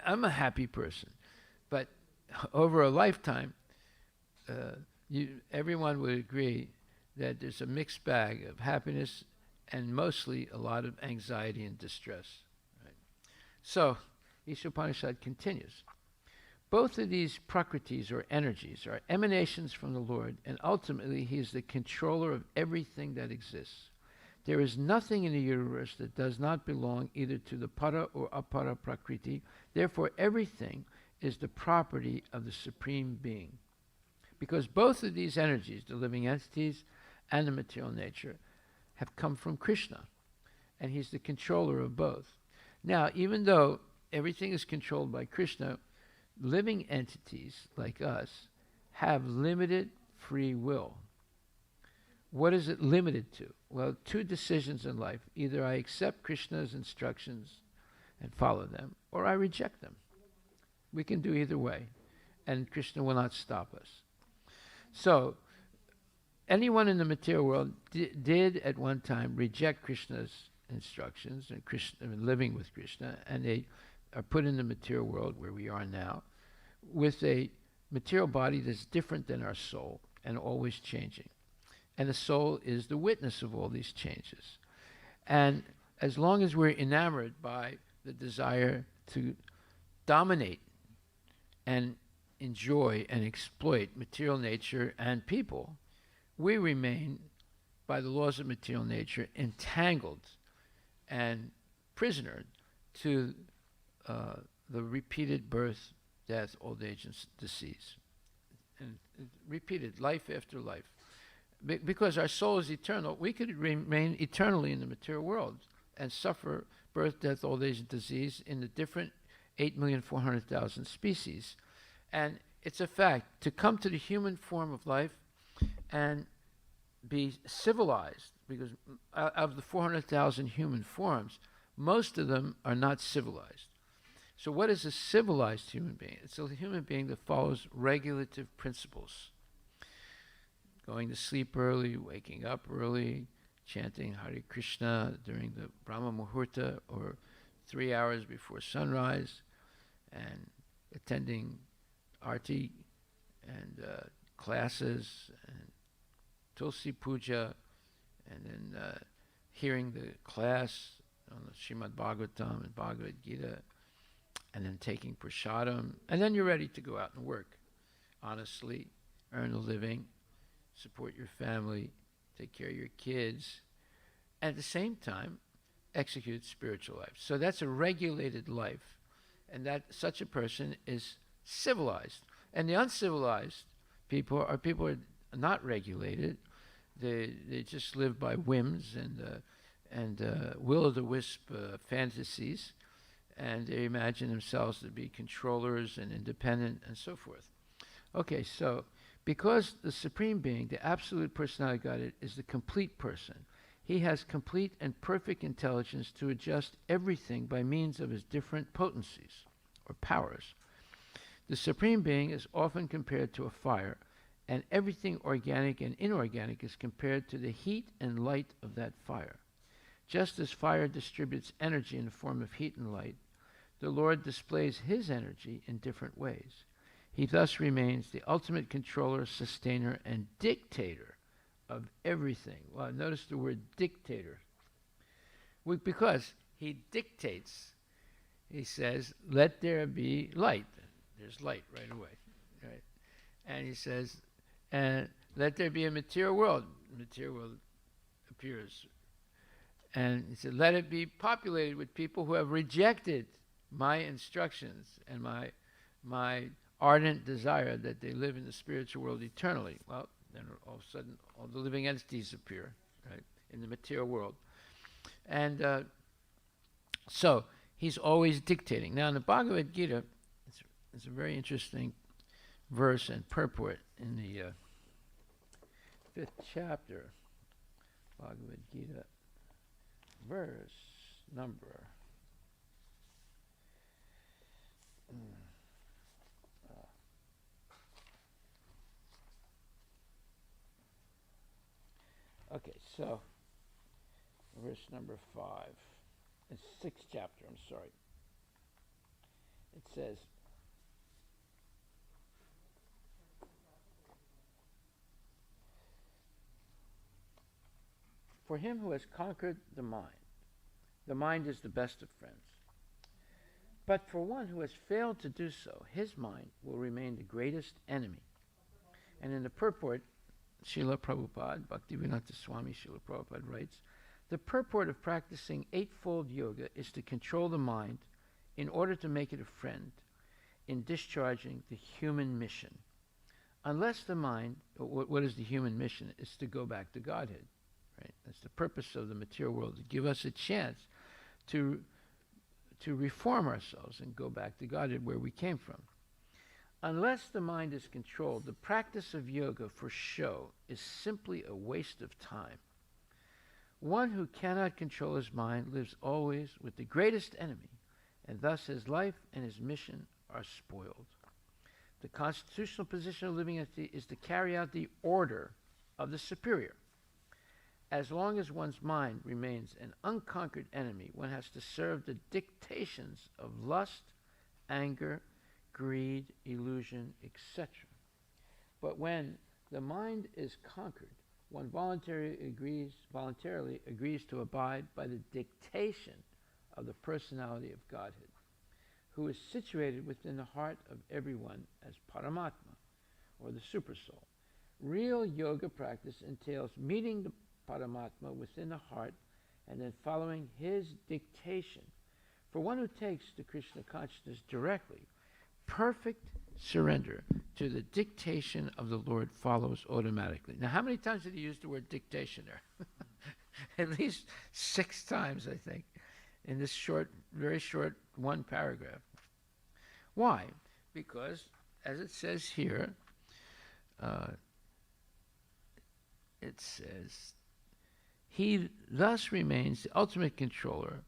I'm a happy person. But over a lifetime, everyone would agree that there's a mixed bag of happiness and mostly a lot of anxiety and distress. Right? So, Isha Upanishad continues. Both of these prakritis, or energies, are emanations from the Lord, and ultimately he is the controller of everything that exists. There is nothing in the universe that does not belong either to the para or apara prakriti. Therefore, everything is the property of the Supreme Being. Because both of these energies, the living entities and the material nature, have come from Krishna, and he's the controller of both. Now, even though everything is controlled by Krishna, living entities like us have limited free will. What is it limited to? Well, two decisions in life. Either I accept Krishna's instructions and follow them, or I reject them. We can do either way, and Krishna will not stop us. So, anyone in the material world did at one time reject Krishna's instructions and living with Krishna, and they are put in the material world where we are now with a material body that's different than our soul and always changing. And the soul is the witness of all these changes. And as long as we're enamored by the desire to dominate and enjoy and exploit material nature and people, we remain, by the laws of material nature, entangled and prisoner to the repeated birth, death, old age, and disease. And repeated life after life. Because our soul is eternal, we could remain eternally in the material world and suffer birth, death, old age, and disease in the different 8,400,000 species. And it's a fact, to come to the human form of life and be civilized, because out of the 400,000 human forms, most of them are not civilized. So what is a civilized human being? It's a human being that follows regulative principles. Going to sleep early, waking up early, chanting Hare Krishna during the Brahma Muhurta or 3 hours before sunrise, and attending Arati and classes and Tulsi Puja, and then hearing the class on the Srimad Bhagavatam and Bhagavad Gita, and then taking prasadam, and then you're ready to go out and work honestly, earn a living, support your family, take care of your kids, and at the same time execute spiritual life. So that's a regulated life, and that such a person is civilized. And the uncivilized people are not regulated. They just live by whims and will-o'-the-wisp fantasies, and they imagine themselves to be controllers and independent and so forth. Okay, so because the Supreme Being, the Absolute Personality of Godhead, is the complete person, he has complete and perfect intelligence to adjust everything by means of his different potencies or powers. The Supreme Being is often compared to a fire, and everything organic and inorganic is compared to the heat and light of that fire. Just as fire distributes energy in the form of heat and light, the Lord displays his energy in different ways. He thus remains the ultimate controller, sustainer, and dictator of everything. Well, notice the word dictator. Because he dictates, he says, let there be light. There's light right away. Right? And he says, and let there be a material world. The material world appears. And he said, let it be populated with people who have rejected my instructions and my ardent desire that they live in the spiritual world eternally. Well, then all of a sudden, all the living entities appear, right, in the material world. And so he's always dictating. Now, in the Bhagavad Gita, it's a very interesting verse and purport in the 5th chapter, Bhagavad Gita, verse number. Okay, so verse number 5. It's 6th chapter, I'm sorry. It says, for him who has conquered the mind is the best of friends. But for one who has failed to do so, his mind will remain the greatest enemy. And in the purport, Srila Prabhupada, Bhaktivedanta Swami Srila Prabhupada writes, the purport of practicing eightfold yoga is to control the mind in order to make it a friend in discharging the human mission. Unless the mind, what is the human mission? It's to go back to Godhead. Right? That's the purpose of the material world, to give us a chance to reform ourselves and go back to Godhead where we came from. Unless the mind is controlled, the practice of yoga for show is simply a waste of time. One who cannot control his mind lives always with the greatest enemy, and thus his life and his mission are spoiled. The constitutional position of living entity is to carry out the order of the superior. As long as one's mind remains an unconquered enemy, one has to serve the dictations of lust, anger, greed, illusion, etc. But when the mind is conquered, one voluntarily agrees to abide by the dictation of the personality of Godhead, who is situated within the heart of everyone as Paramatma, or the Supersoul. Real yoga practice entails meeting the Paramatma within the heart and then following his dictation. For one who takes to Krishna consciousness directly, perfect surrender to the dictation of the Lord follows automatically. Now, how many times did he use the word dictation there? At least 6 times, I think, in this short, very short one paragraph. Why? Because, as it says here, it says, he thus remains the ultimate controller,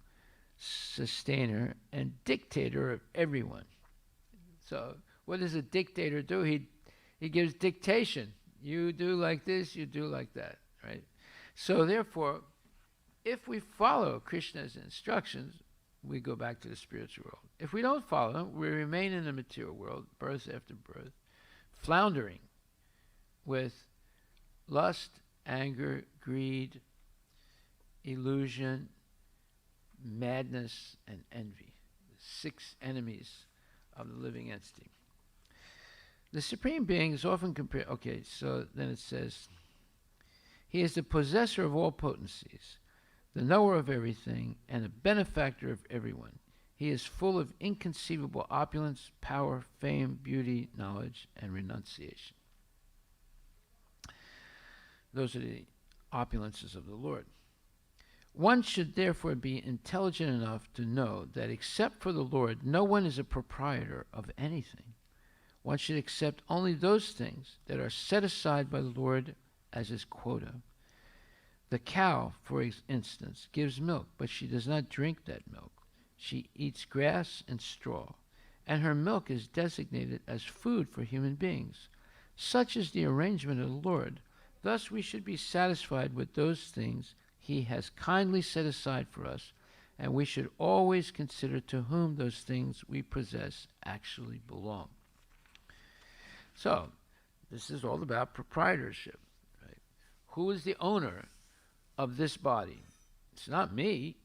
sustainer, and dictator of everyone. So what does a dictator do? He gives dictation. You do like this, you do like that, right? So therefore, if we follow Krishna's instructions, we go back to the spiritual world. If we don't follow, we remain in the material world, birth after birth, floundering with lust, anger, greed, illusion, madness, and envy. The 6 enemies of the living entity. The Supreme Being is often compared, okay, so then it says, he is the possessor of all potencies, the knower of everything, and a benefactor of everyone. He is full of inconceivable opulence, power, fame, beauty, knowledge, and renunciation. Those are the opulences of the Lord. One should therefore be intelligent enough to know that except for the Lord, no one is a proprietor of anything. One should accept only those things that are set aside by the Lord as his quota. The cow, for instance, gives milk, but she does not drink that milk. She eats grass and straw, and her milk is designated as food for human beings. Such is the arrangement of the Lord. Thus we should be satisfied with those things he has kindly set aside for us, and we should always consider to whom those things we possess actually belong. So, this is all about proprietorship. Right? Who is the owner of this body? It's not me.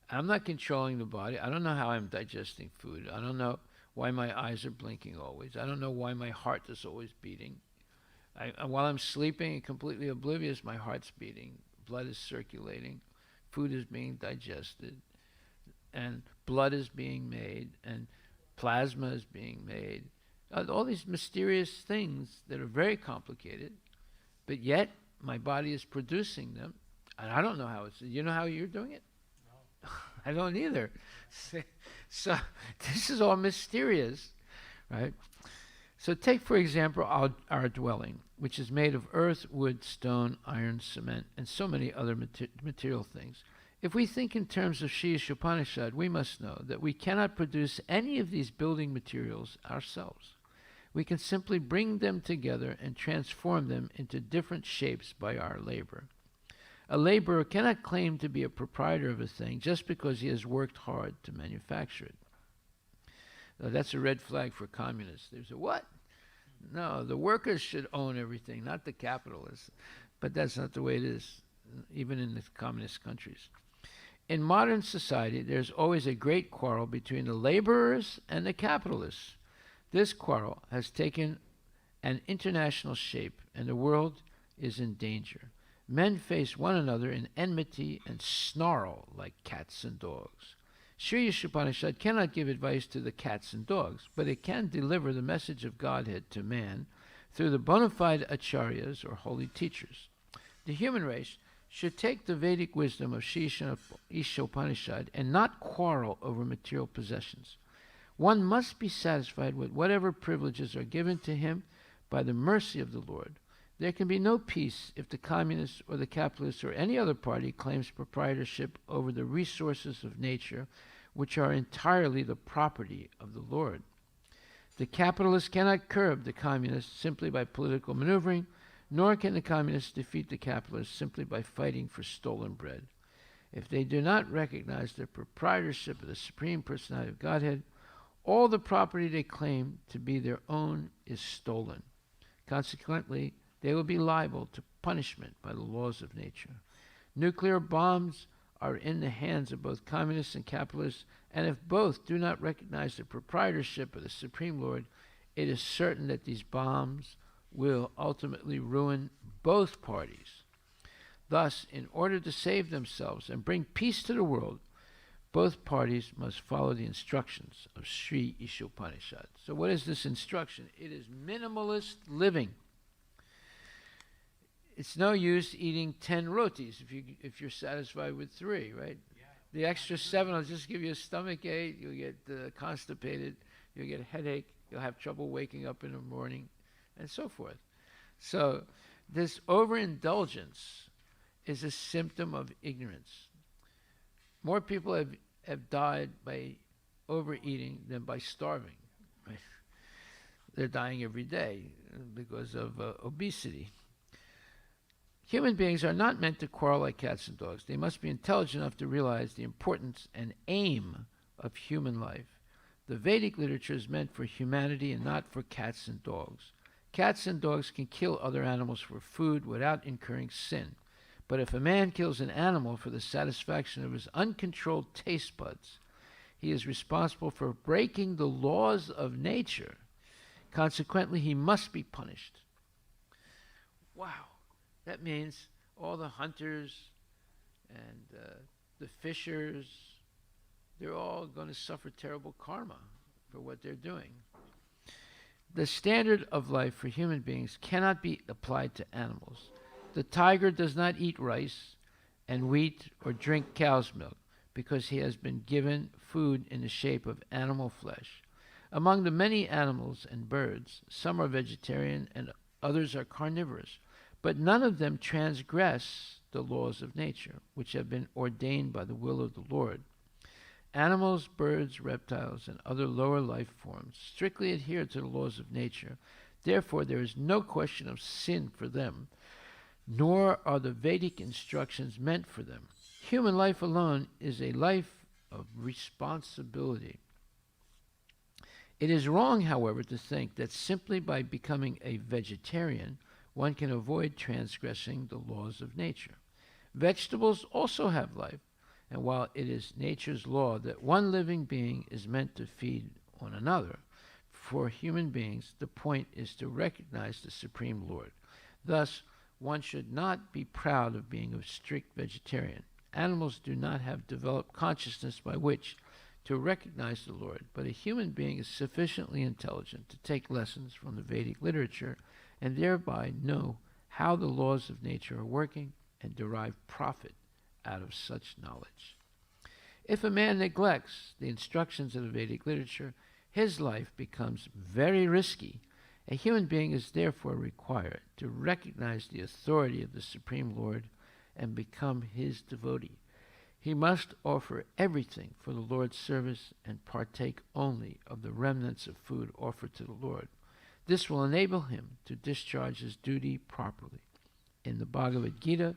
I'm not controlling the body. I don't know how I'm digesting food. I don't know why my eyes are blinking always. I don't know why my heart is always beating. While I'm sleeping and completely oblivious, my heart's beating. blood is circulating, food is being digested, and blood is being made, and plasma is being made. All these mysterious things that are very complicated, but yet my body is producing them, and I don't know how it's. You know how you're doing it? No. I don't either. So this is all mysterious, right? So take, for example, our dwelling, which is made of earth, wood, stone, iron, cement, and so many other material things. If we think in terms of Sri Upanishad, we must know that we cannot produce any of these building materials ourselves. We can simply bring them together and transform them into different shapes by our labor. A laborer cannot claim to be a proprietor of a thing just because he has worked hard to manufacture it. Now, that's a red flag for communists. There's a what? No, the workers should own everything, not the capitalists. But that's not the way it is, even in the communist countries. In modern society, there's always a great quarrel between the laborers and the capitalists. This quarrel has taken an international shape, and the world is in danger. Men face one another in enmity and snarl like cats and dogs. Sri Upanishad cannot give advice to the cats and dogs, but it can deliver the message of Godhead to man through the bona fide acharyas, or holy teachers. The human race should take the Vedic wisdom of Sri Upanishad and not quarrel over material possessions. One must be satisfied with whatever privileges are given to him by the mercy of the Lord. There can be no peace if the communists or the capitalists or any other party claims proprietorship over the resources of nature, which are entirely the property of the Lord. The capitalists cannot curb the communists simply by political maneuvering, nor can the communists defeat the capitalists simply by fighting for stolen bread. If they do not recognize the proprietorship of the Supreme Personality of Godhead, all the property they claim to be their own is stolen. Consequently, they will be liable to punishment by the laws of nature. Nuclear bombs are in the hands of both communists and capitalists, and if both do not recognize the proprietorship of the Supreme Lord, it is certain that these bombs will ultimately ruin both parties. Thus, in order to save themselves and bring peace to the world, both parties must follow the instructions of Sri Upanishad. So what is this instruction? It is minimalist living. It's no use eating 10 rotis if you're satisfied with 3, right? Yeah. The extra 7 will just give you a stomach ache, you'll get constipated, you'll get a headache, you'll have trouble waking up in the morning, and so forth. So this overindulgence is a symptom of ignorance. More people have died by overeating than by starving. Right? They're dying every day because of obesity. Human beings are not meant to quarrel like cats and dogs. They must be intelligent enough to realize the importance and aim of human life. The Vedic literature is meant for humanity and not for cats and dogs. Cats and dogs can kill other animals for food without incurring sin. But if a man kills an animal for the satisfaction of his uncontrolled taste buds, he is responsible for breaking the laws of nature. Consequently, he must be punished. Wow. That means all the hunters and the fishers, they're all going to suffer terrible karma for what they're doing. The standard of life for human beings cannot be applied to animals. The tiger does not eat rice and wheat or drink cow's milk because he has been given food in the shape of animal flesh. Among the many animals and birds, some are vegetarian and others are carnivorous, but none of them transgress the laws of nature, which have been ordained by the will of the Lord. Animals, birds, reptiles, and other lower life forms strictly adhere to the laws of nature. Therefore, there is no question of sin for them, nor are the Vedic instructions meant for them. Human life alone is a life of responsibility. It is wrong, however, to think that simply by becoming a vegetarian, one can avoid transgressing the laws of nature. Vegetables also have life, and while it is nature's law that one living being is meant to feed on another, for human beings the point is to recognize the Supreme Lord. Thus, One should not be proud of being a strict vegetarian. Animals do not have developed consciousness by which to recognize the Lord, but a human being is sufficiently intelligent to take lessons from the Vedic literature and thereby know how the laws of nature are working and derive profit out of such knowledge. If a man neglects the instructions of the Vedic literature, his life becomes very risky. A human being is therefore required to recognize the authority of the Supreme Lord and become his devotee. He must offer everything for the Lord's service and partake only of the remnants of food offered to the Lord. This will enable him to discharge his duty properly. In the Bhagavad Gita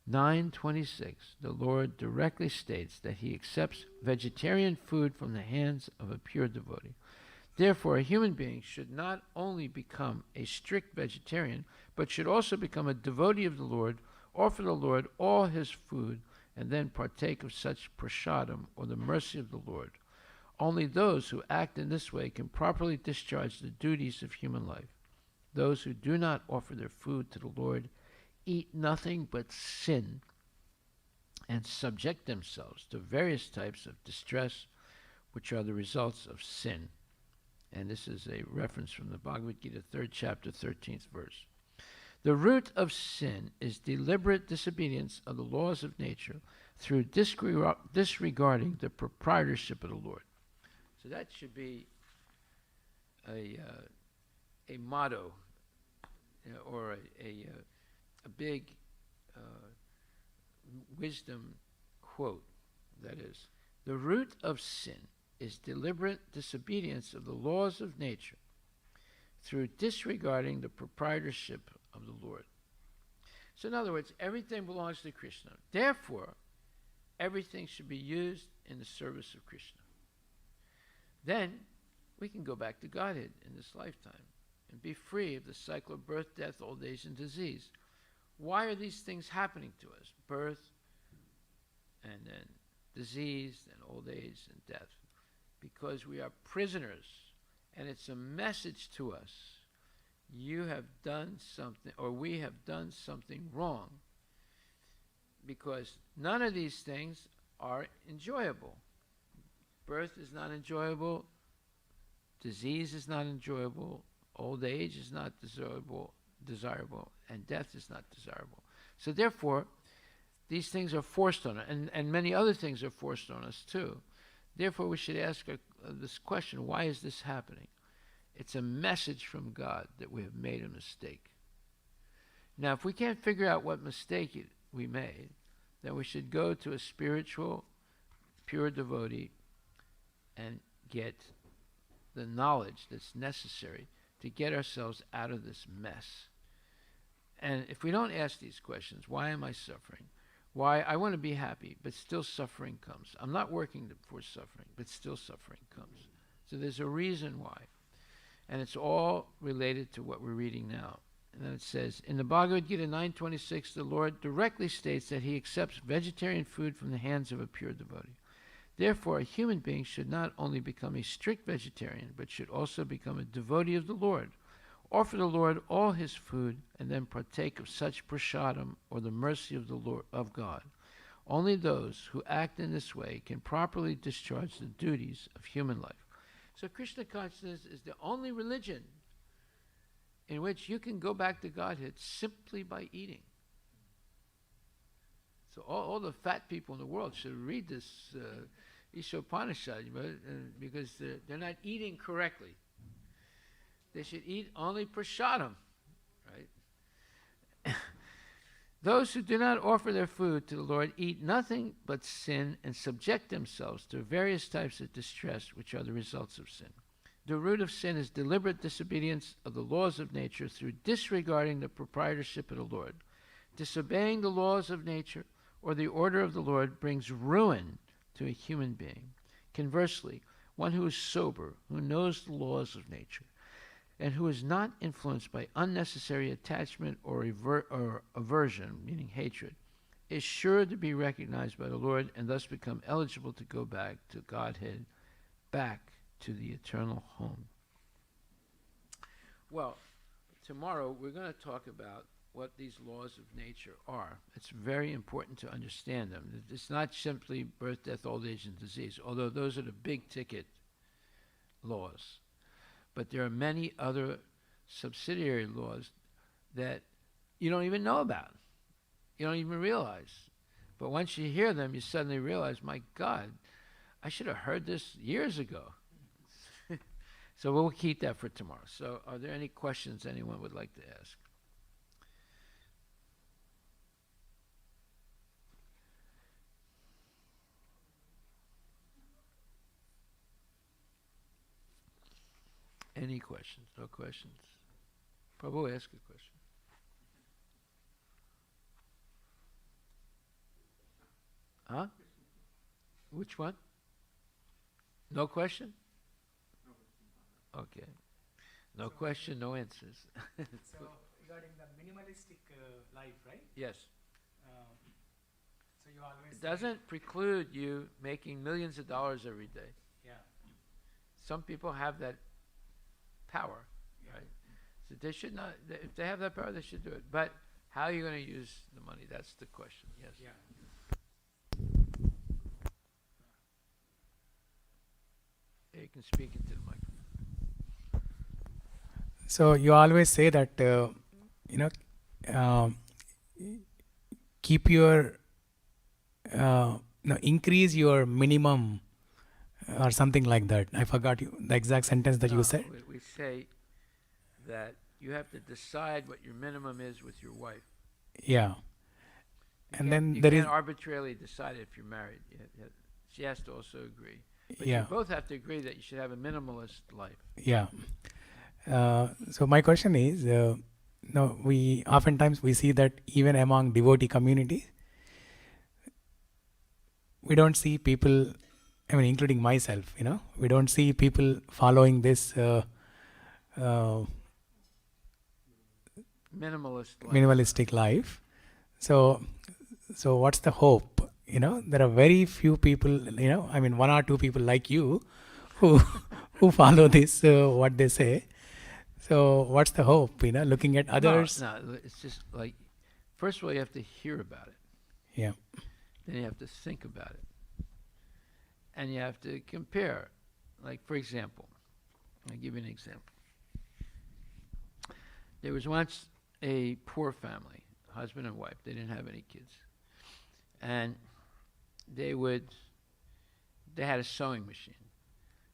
9:26, the Lord directly states that he accepts vegetarian food from the hands of a pure devotee. Therefore, a human being should not only become a strict vegetarian, but should also become a devotee of the Lord, offer the Lord all his food, and then partake of such prasadam, or the mercy of the Lord. Only those who act in this way can properly discharge the duties of human life. Those who do not offer their food to the Lord eat nothing but sin and subject themselves to various types of distress, which are the results of sin. And this is a reference from the Bhagavad Gita, 3rd chapter, 13th verse. The root of sin is deliberate disobedience of the laws of nature through disregarding the proprietorship of the Lord. So that should be a motto, or a big wisdom quote. That is, the root of sin is deliberate disobedience of the laws of nature through disregarding the proprietorship of the Lord. So in other words, everything belongs to Krishna. Therefore, everything should be used in the service of Krishna. Then we can go back to Godhead in this lifetime and be free of the cycle of birth, death, old age, and disease. Why are these things happening to us? Birth, and then disease, and old age, and death. Because we are prisoners, and it's a message to us. You have done something, or we have done something wrong, because none of these things are enjoyable. Birth is not enjoyable, disease is not enjoyable, old age is not desirable, and death is not desirable. So therefore, these things are forced on us, and many other things are forced on us too. Therefore, we should ask this question: why is this happening? It's a message from God that we have made a mistake. Now, if we can't figure out what mistake we made, then we should go to a spiritual, pure devotee and get the knowledge that's necessary to get ourselves out of this mess. And if we don't ask these questions, why am I suffering? Why I want to be happy, but still suffering comes. I'm not working for suffering, but still suffering comes. So there's a reason why. And it's all related to what we're reading now. And then it says, in the Bhagavad Gita 9:26, the Lord directly states that he accepts vegetarian food from the hands of a pure devotee. Therefore, a human being should not only become a strict vegetarian, but should also become a devotee of the Lord, offer the Lord all his food, and then partake of such prasadam, or the mercy of the Lord of God. Only those who act in this way can properly discharge the duties of human life. So Krishna consciousness is the only religion in which you can go back to Godhead simply by eating. So all the fat people in the world should read this Ishopanishad, because they're not eating correctly. They should eat only prasadam, right? Those who do not offer their food to the Lord eat nothing but sin and subject themselves to various types of distress, which are the results of sin. The root of sin is deliberate disobedience of the laws of nature through disregarding the proprietorship of the Lord. Disobeying the laws of nature or the order of the Lord brings ruin to a human being. Conversely, one who is sober, who knows the laws of nature, and who is not influenced by unnecessary attachment or aversion, meaning hatred, is sure to be recognized by the Lord and thus become eligible to go back to Godhead, back to the eternal home. Well, tomorrow we're going to talk about what these laws of nature are. It's very important to understand them. It's not simply birth, death, old age, and disease, although those are the big ticket laws. But there are many other subsidiary laws that you don't even know about. You don't even realize. But once you hear them, you suddenly realize, my God, I should have heard this years ago. So we'll keep that for tomorrow. So are there any questions anyone would like to ask? Any questions? No questions? Prabhu, ask a question. Huh? Which one? No question? Okay. No question, no answers. So regarding the minimalistic life, right? Yes. So you always It doesn't preclude you making millions of dollars every day. yeah. Some people have that power, Yeah. right? So they should not, if they have that power, they should do it. But how are you going to use the money? That's the question, yes. Yeah. You can speak into the microphone. So you always say that keep your increase your minimum or something like that. I forgot the exact sentence that you said. We say that you have to decide what your minimum is with your wife. Yeah. And then you can't arbitrarily decide if you're married. She has to also agree. But yeah. you both have to agree that you should have a minimalist life. Yeah. So my question is, we oftentimes we see that even among devotee community, we don't see people, I mean, including myself, we don't see people following this minimalistic life. So what's the hope? There are very few people, I mean, one or two people like you who follow this, what they say. So what's the hope, looking at others? No, it's just like, first of all, you have to hear about it. Yeah. Then you have to think about it. And you have to compare. Like, for example, I'll give you an example. There was once a poor family, husband and wife. They didn't have any kids. And they had a sewing machine.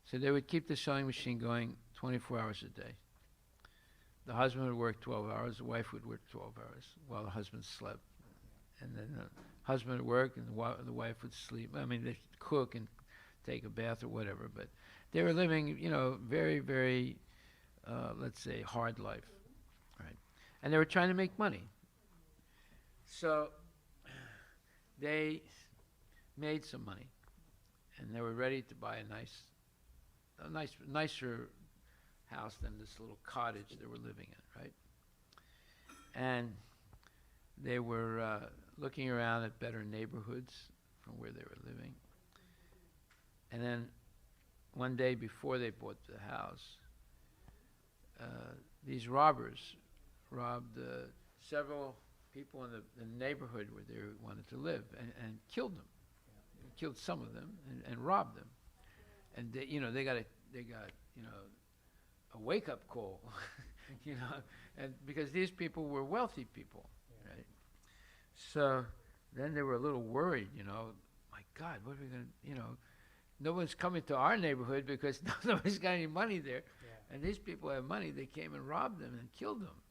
So they would keep the sewing machine going 24 hours a day. The husband would work 12 hours, the wife would work 12 hours while the husband slept. And then the husband would work and the wife would sleep. I mean, they'd cook and take a bath or whatever, but they were living, very, very, let's say, hard life, right? And they were trying to make money. So they made some money, and they were ready to buy a nicer house than this little cottage they were living in, right? And they were looking around at better neighborhoods from where they were living. And then one day before they bought the house, these robbers robbed several people in the neighborhood where they wanted to live and killed them. Killed some of them and robbed them. And they got a wake-up call, and because these people were wealthy people, right? So then they were a little worried, my God, what are we going to, no one's coming to our neighborhood because nobody's got any money there. Yeah. And these people have money. They came and robbed them and killed them.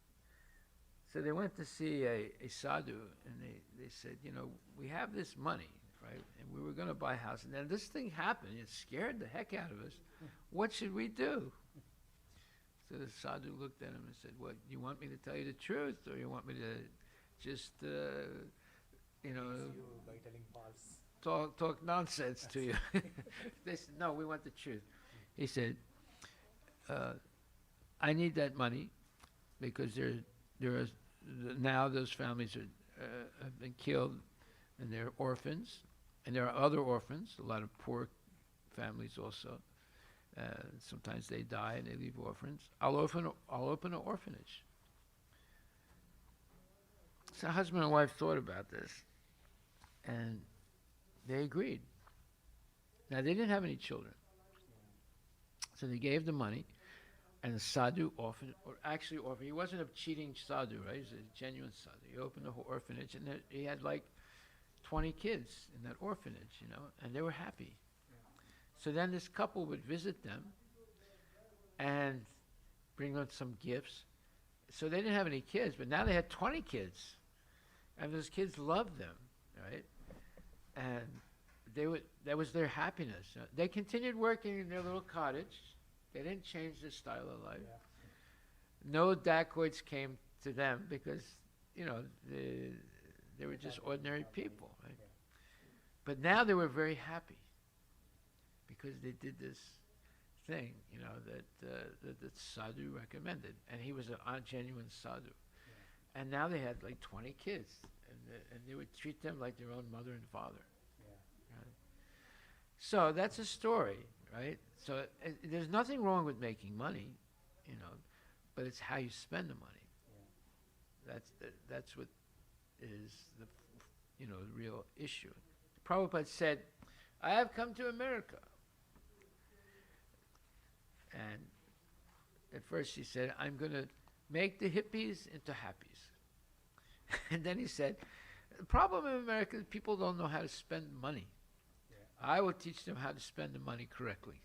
So they went to see a sadhu, and they said, we have this money, right? And we were going to buy a house. And then this thing happened. It scared the heck out of us. What should we do? So the sadhu looked at him and said, well, you want me to tell you the truth, or you want me to just, by telling false. Talk nonsense to you. They said, no, we want the truth. He said, I need that money because there are now those families have been killed, and they're orphans, and there are other orphans, a lot of poor families also. Sometimes they die and they leave orphans. I'll open an orphanage. So husband and wife thought about this, and they agreed. Now, they didn't have any children. So they gave the money, and the sadhu offered, or actually offered, he wasn't a cheating sadhu, right? He was a genuine sadhu. He opened a whole orphanage, and he had like 20 kids in that orphanage, you know, and they were happy. So then this couple would visit them and bring them some gifts. So they didn't have any kids, but now they had 20 kids. And those kids loved them, right? And that was their happiness. They continued working in their little cottage. They didn't change their style of life. No dacoits came to them because, you know, they were just ordinary people, right? But now they were very happy because they did this thing, you know, that sadhu recommended. And he was a genuine sadhu. And now they had like 20 kids, and they would treat them like their own mother and father. Right? So that's a story, right? So there's nothing wrong with making money, you know, but it's how you spend the money. That's what is the, you know, the real issue. Prabhupada said, "I have come to America," and at first he said, "I'm going to make the hippies into happies." And then he said, "The problem in America is people don't know how to spend money. I will teach them how to spend the money correctly."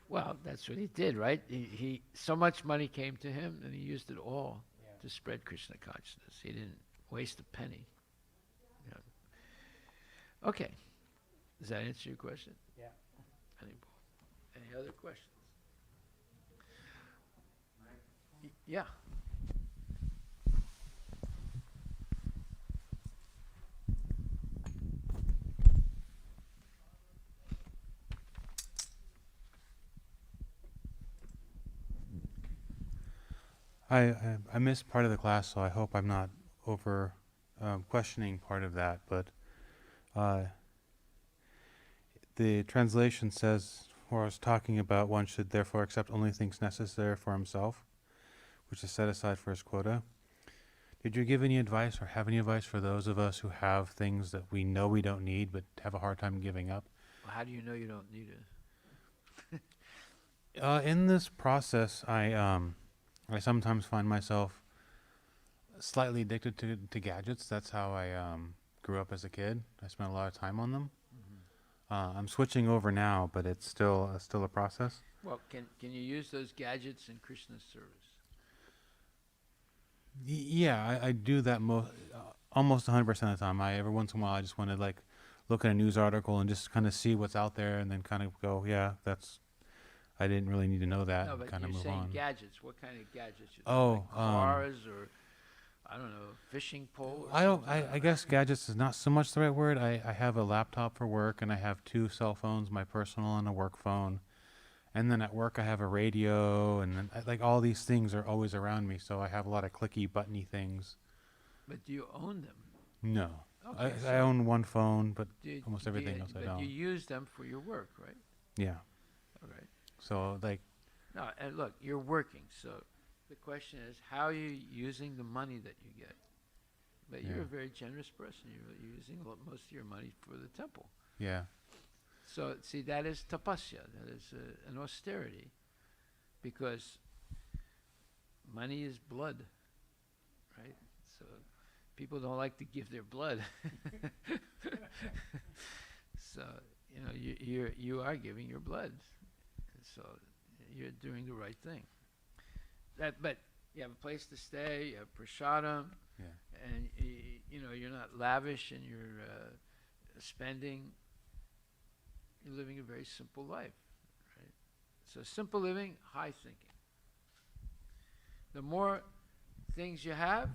Well, that's what he did, right? He so much money came to him, and he used it all to spread Krishna consciousness. He didn't waste a penny. You know. Okay. Does that answer your question? Yeah. Any other questions? Yeah. I missed part of the class, so I hope I'm not over questioning part of that. But the translation says, or I was talking about, one should therefore accept only things necessary for himself, which is set aside for his quota. Did you give any advice or have any advice for those of us who have things that we know we don't need but have a hard time giving up? Well, how do you know you don't need it? In this process, I sometimes find myself slightly addicted to gadgets. That's how I grew up as a kid. I spent a lot of time on them. I'm switching over now, but it's still a process. Well, can you use those gadgets in Krishna's service? Yeah, I do that almost 100% of the time. Every once in a while, I just want to like look at a news article and just kind of see what's out there, and then kind of go, yeah, I didn't really need to know that. No, but kind of you're move saying on. gadgets. What kind of gadgets? Oh, like cars or I don't know, fishing pole. I guess gadgets is not so much the right word. I have a laptop for work, and I have 2 cell phones, my personal and a work phone. And then at work I have a radio, and then like all these things are always around me. So I have a lot of clicky, buttony things. But do you own them? No, Okay, I own one phone, but Do almost everything else I but don't. you use them for your work, right? Yeah. All right. So like, No, and look, you're working, so the question is, how are you using the money that you get? But you're Yeah. a very generous person. You're using most of your money for the temple. yeah, So, see, that is tapasya. That is an austerity. Because money is blood, right? So people don't like to give their blood. So, you know, you are giving your blood. So you're doing the right thing. But you have a place to stay, you have prasadam, yeah, and you know, you're not lavish in your spending. You're living a very simple life, right? So simple living, high thinking. The more things you have,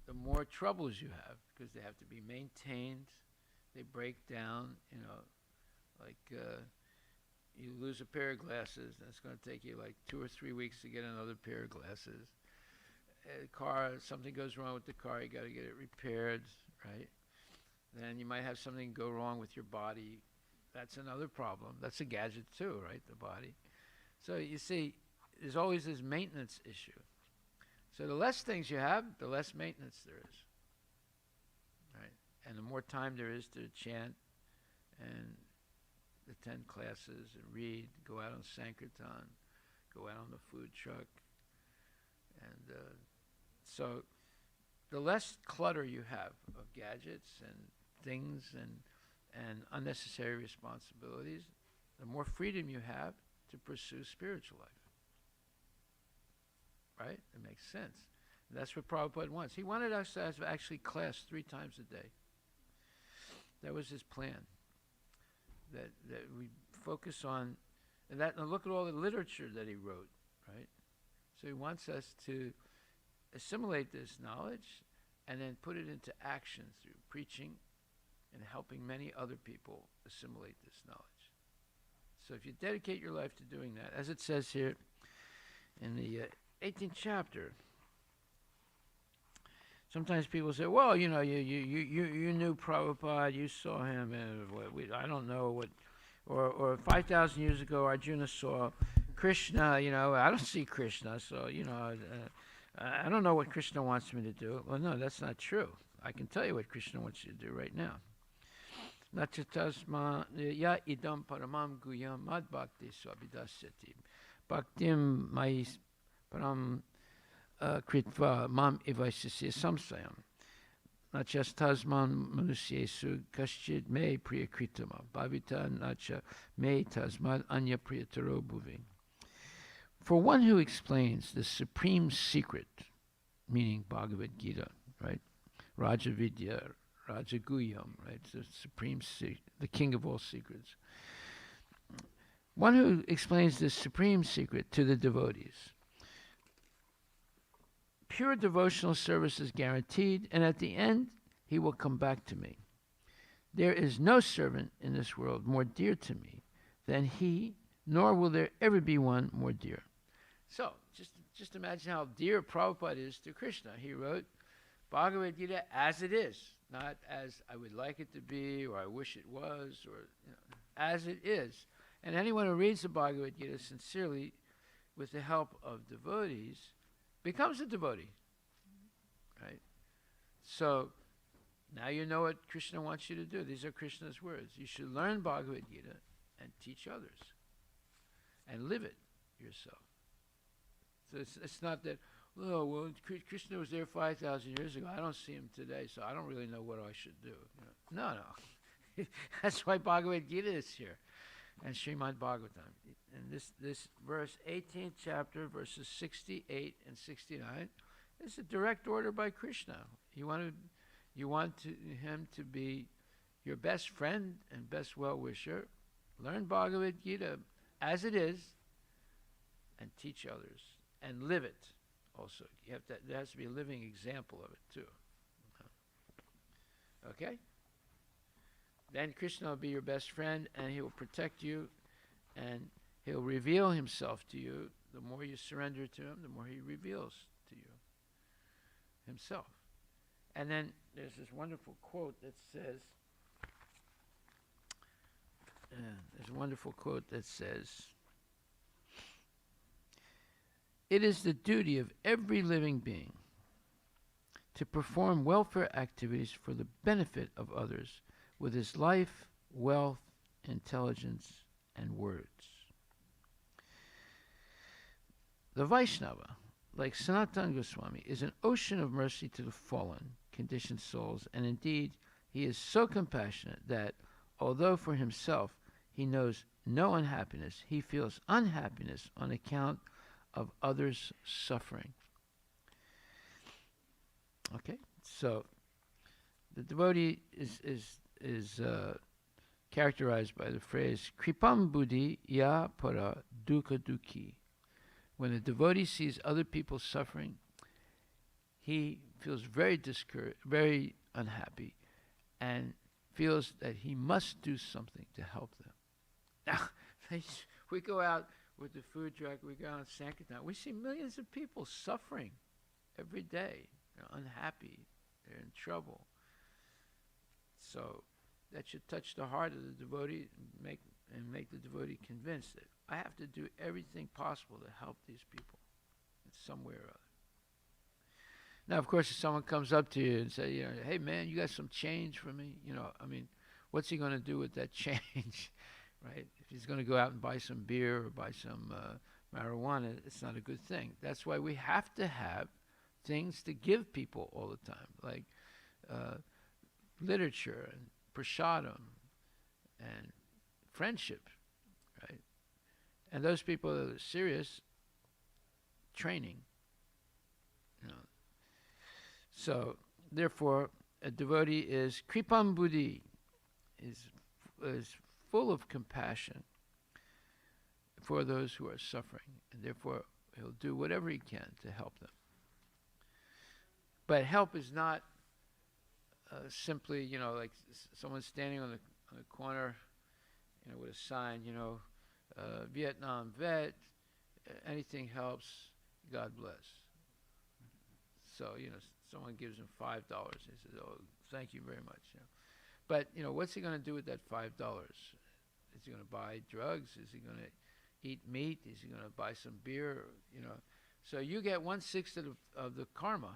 the more troubles you have, because they have to be maintained. They break down, you know, like you lose a pair of glasses, and it's going to take you like 2 or 3 weeks to get another pair of glasses. Car, something goes wrong with the car, you got to get it repaired, right? Then you might have something go wrong with your body. That's another problem. That's a gadget too, right? The body. So you see, there's always this maintenance issue. So the less things you have, the less maintenance there is. Right? And the more time there is to chant and attend classes and read, go out on Sankirtan, go out on the food truck. And so the less clutter you have of gadgets and things and unnecessary responsibilities, the more freedom you have to pursue spiritual life. Right? It makes sense. And that's what Prabhupada wants. He wanted us to have actually class 3 times a day. That was his plan. That we focus on, and look at all the literature that he wrote, right? So he wants us to assimilate this knowledge and then put it into action through preaching and helping many other people assimilate this knowledge. So if you dedicate your life to doing that, as it says here in the 18th chapter, sometimes people say, well, you knew Prabhupada, you saw him, and I don't know what, or 5,000 years ago Arjuna saw Krishna, I don't see Krishna, so, I don't know what Krishna wants me to do. Well, no, that's not true. I can tell you what Krishna wants you to do right now. Nachatasma ya idam paramam guyam mad bhakti swabhidasyati bhaktim mais param kritva mam evaisasya samsayam nachastasman manusyesu kaschid me priyakritama bhavita nacha me tasmad anya priyataro bhuvi. For one who explains the supreme secret, meaning Bhagavad Gita, right? Rajavidya, Rajaguyam, right? The supreme secret, the king of all secrets. One who explains this supreme secret to the devotees. Pure devotional service is guaranteed, and at the end, he will come back to me. There is no servant in this world more dear to me than he, nor will there ever be one more dear. So, just imagine how dear Prabhupada is to Krishna. He wrote Bhagavad Gita as it is, not as I would like it to be, or I wish it was, or as it is. And anyone who reads the Bhagavad Gita sincerely, with the help of devotees, becomes a devotee. Right? So, now you know what Krishna wants you to do. These are Krishna's words. You should learn Bhagavad Gita and teach others, and live it yourself. So it's not that, oh, well, Krishna was there 5,000 years ago. I don't see him today, so I don't really know what I should do. No. That's why Bhagavad Gita is here, and Srimad Bhagavatam. And this verse, 18th chapter, verses 68 and 69, is a direct order by Krishna. You want him to be your best friend and best well-wisher. Learn Bhagavad Gita as it is, and teach others. And live it also. There has to be a living example of it too. Okay? Then Krishna will be your best friend, and he will protect you, and he'll reveal himself to you. The more you surrender to him, the more he reveals to you himself. And then there's this wonderful quote that says, it is the duty of every living being to perform welfare activities for the benefit of others with his life, wealth, intelligence, and words. The Vaishnava, like Sanatana Goswami, is an ocean of mercy to the fallen, conditioned souls, and indeed, he is so compassionate that, although for himself he knows no unhappiness, he feels unhappiness on account of others' suffering. Okay, so the devotee is characterized by the phrase Kripam Buddhi Ya Para Dukkha Dukhi. When the devotee sees other people suffering, he feels very discouraged, very unhappy, and feels that he must do something to help them. Now, we go out with the food truck, we go on Sankirtan, we see millions of people suffering every day. They're unhappy, they're in trouble. So that should touch the heart of the devotee, and make the devotee convinced that I have to do everything possible to help these people in some way or other. Now, of course, if someone comes up to you and say, hey man, you got some change for me? What's he going to do with that change, right? If he's going to go out and buy some beer or buy some marijuana, it's not a good thing. That's why we have to have things to give people all the time, like literature and prasadam and friendship, right? And those people that are serious, training, So, therefore, a devotee is kripam buddhi, is full of compassion for those who are suffering, and therefore he'll do whatever he can to help them. But help is not simply, like someone standing on the corner, with a sign, Vietnam vet, anything helps, God bless. So, someone gives him $5. He says, oh, thank you very much. But, what's he going to do with that $5? Is he going to buy drugs? Is he going to eat meat? Is he going to buy some beer? So you get 1/6 of the karma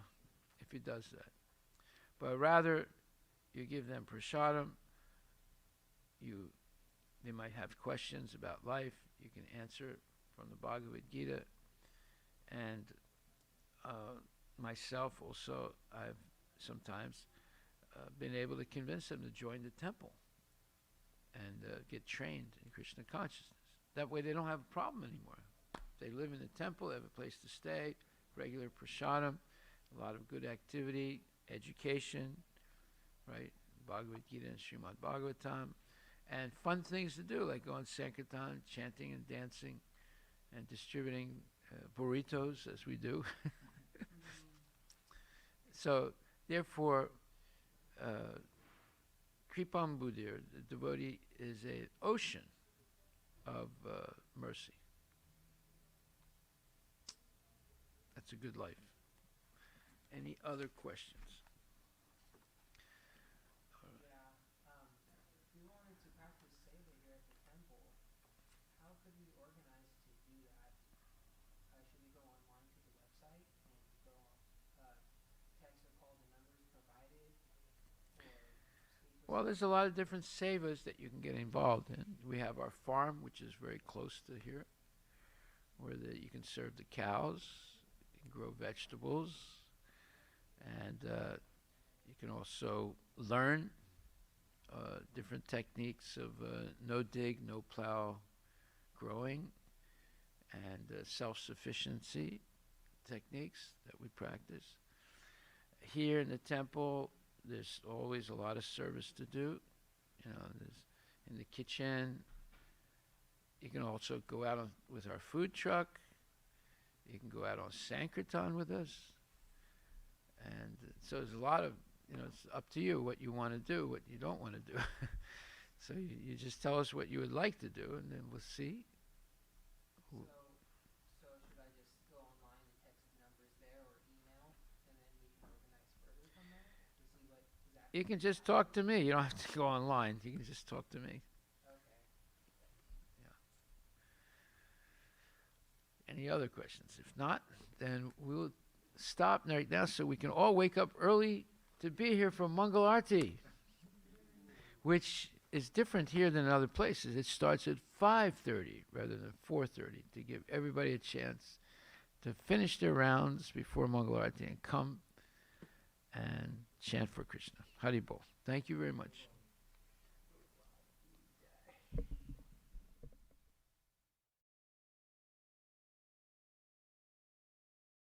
if he does that. But rather, you give them prasadam. They might have questions about life. You can answer from the Bhagavad Gita. And myself also, I've sometimes been able to convince them to join the temple and get trained in Krishna consciousness. That way they don't have a problem anymore. They live in the temple, they have a place to stay, regular prasadam, a lot of good activity, education, right? Bhagavad Gita and Srimad Bhagavatam, and fun things to do, like going Sankirtan, chanting and dancing, and distributing burritos, as we do. So, therefore, Kripam Buddhi, the devotee, is an ocean of mercy. That's a good life. Any other questions? If we wanted to practice seva here at the temple, how could we organize to do that? Should we go online to the website and go text or call the numbers provided, or speak with? Well, there's a lot of different sevas that you can get involved in. We have our farm, which is very close to here, where you can serve the cows, you can grow vegetables, and you can also learn different techniques of no dig, no plow growing, and self-sufficiency techniques that we practice. Here in the temple, there's always a lot of service to do. There's in the kitchen. You can also go out with our food truck. You can go out on Sankirtan with us. And so there's a lot of, it's up to you what you want to do, what you don't want to do. So you just tell us what you would like to do, and then we'll see. So should I just go online and text the numbers there or email, and then we can organize further from there to see what exactly? You can just talk to me. You don't have to go online. You can just talk to me. Okay. Yeah. Any other questions? If not, then we'll stop right now so we can all wake up early to be here for Mangal Arati, which is different here than in other places. It starts at 5:30 rather than 4:30 to give everybody a chance to finish their rounds before Mangal Arati and come and chant for Krishna. Hari Bol. Thank you very much.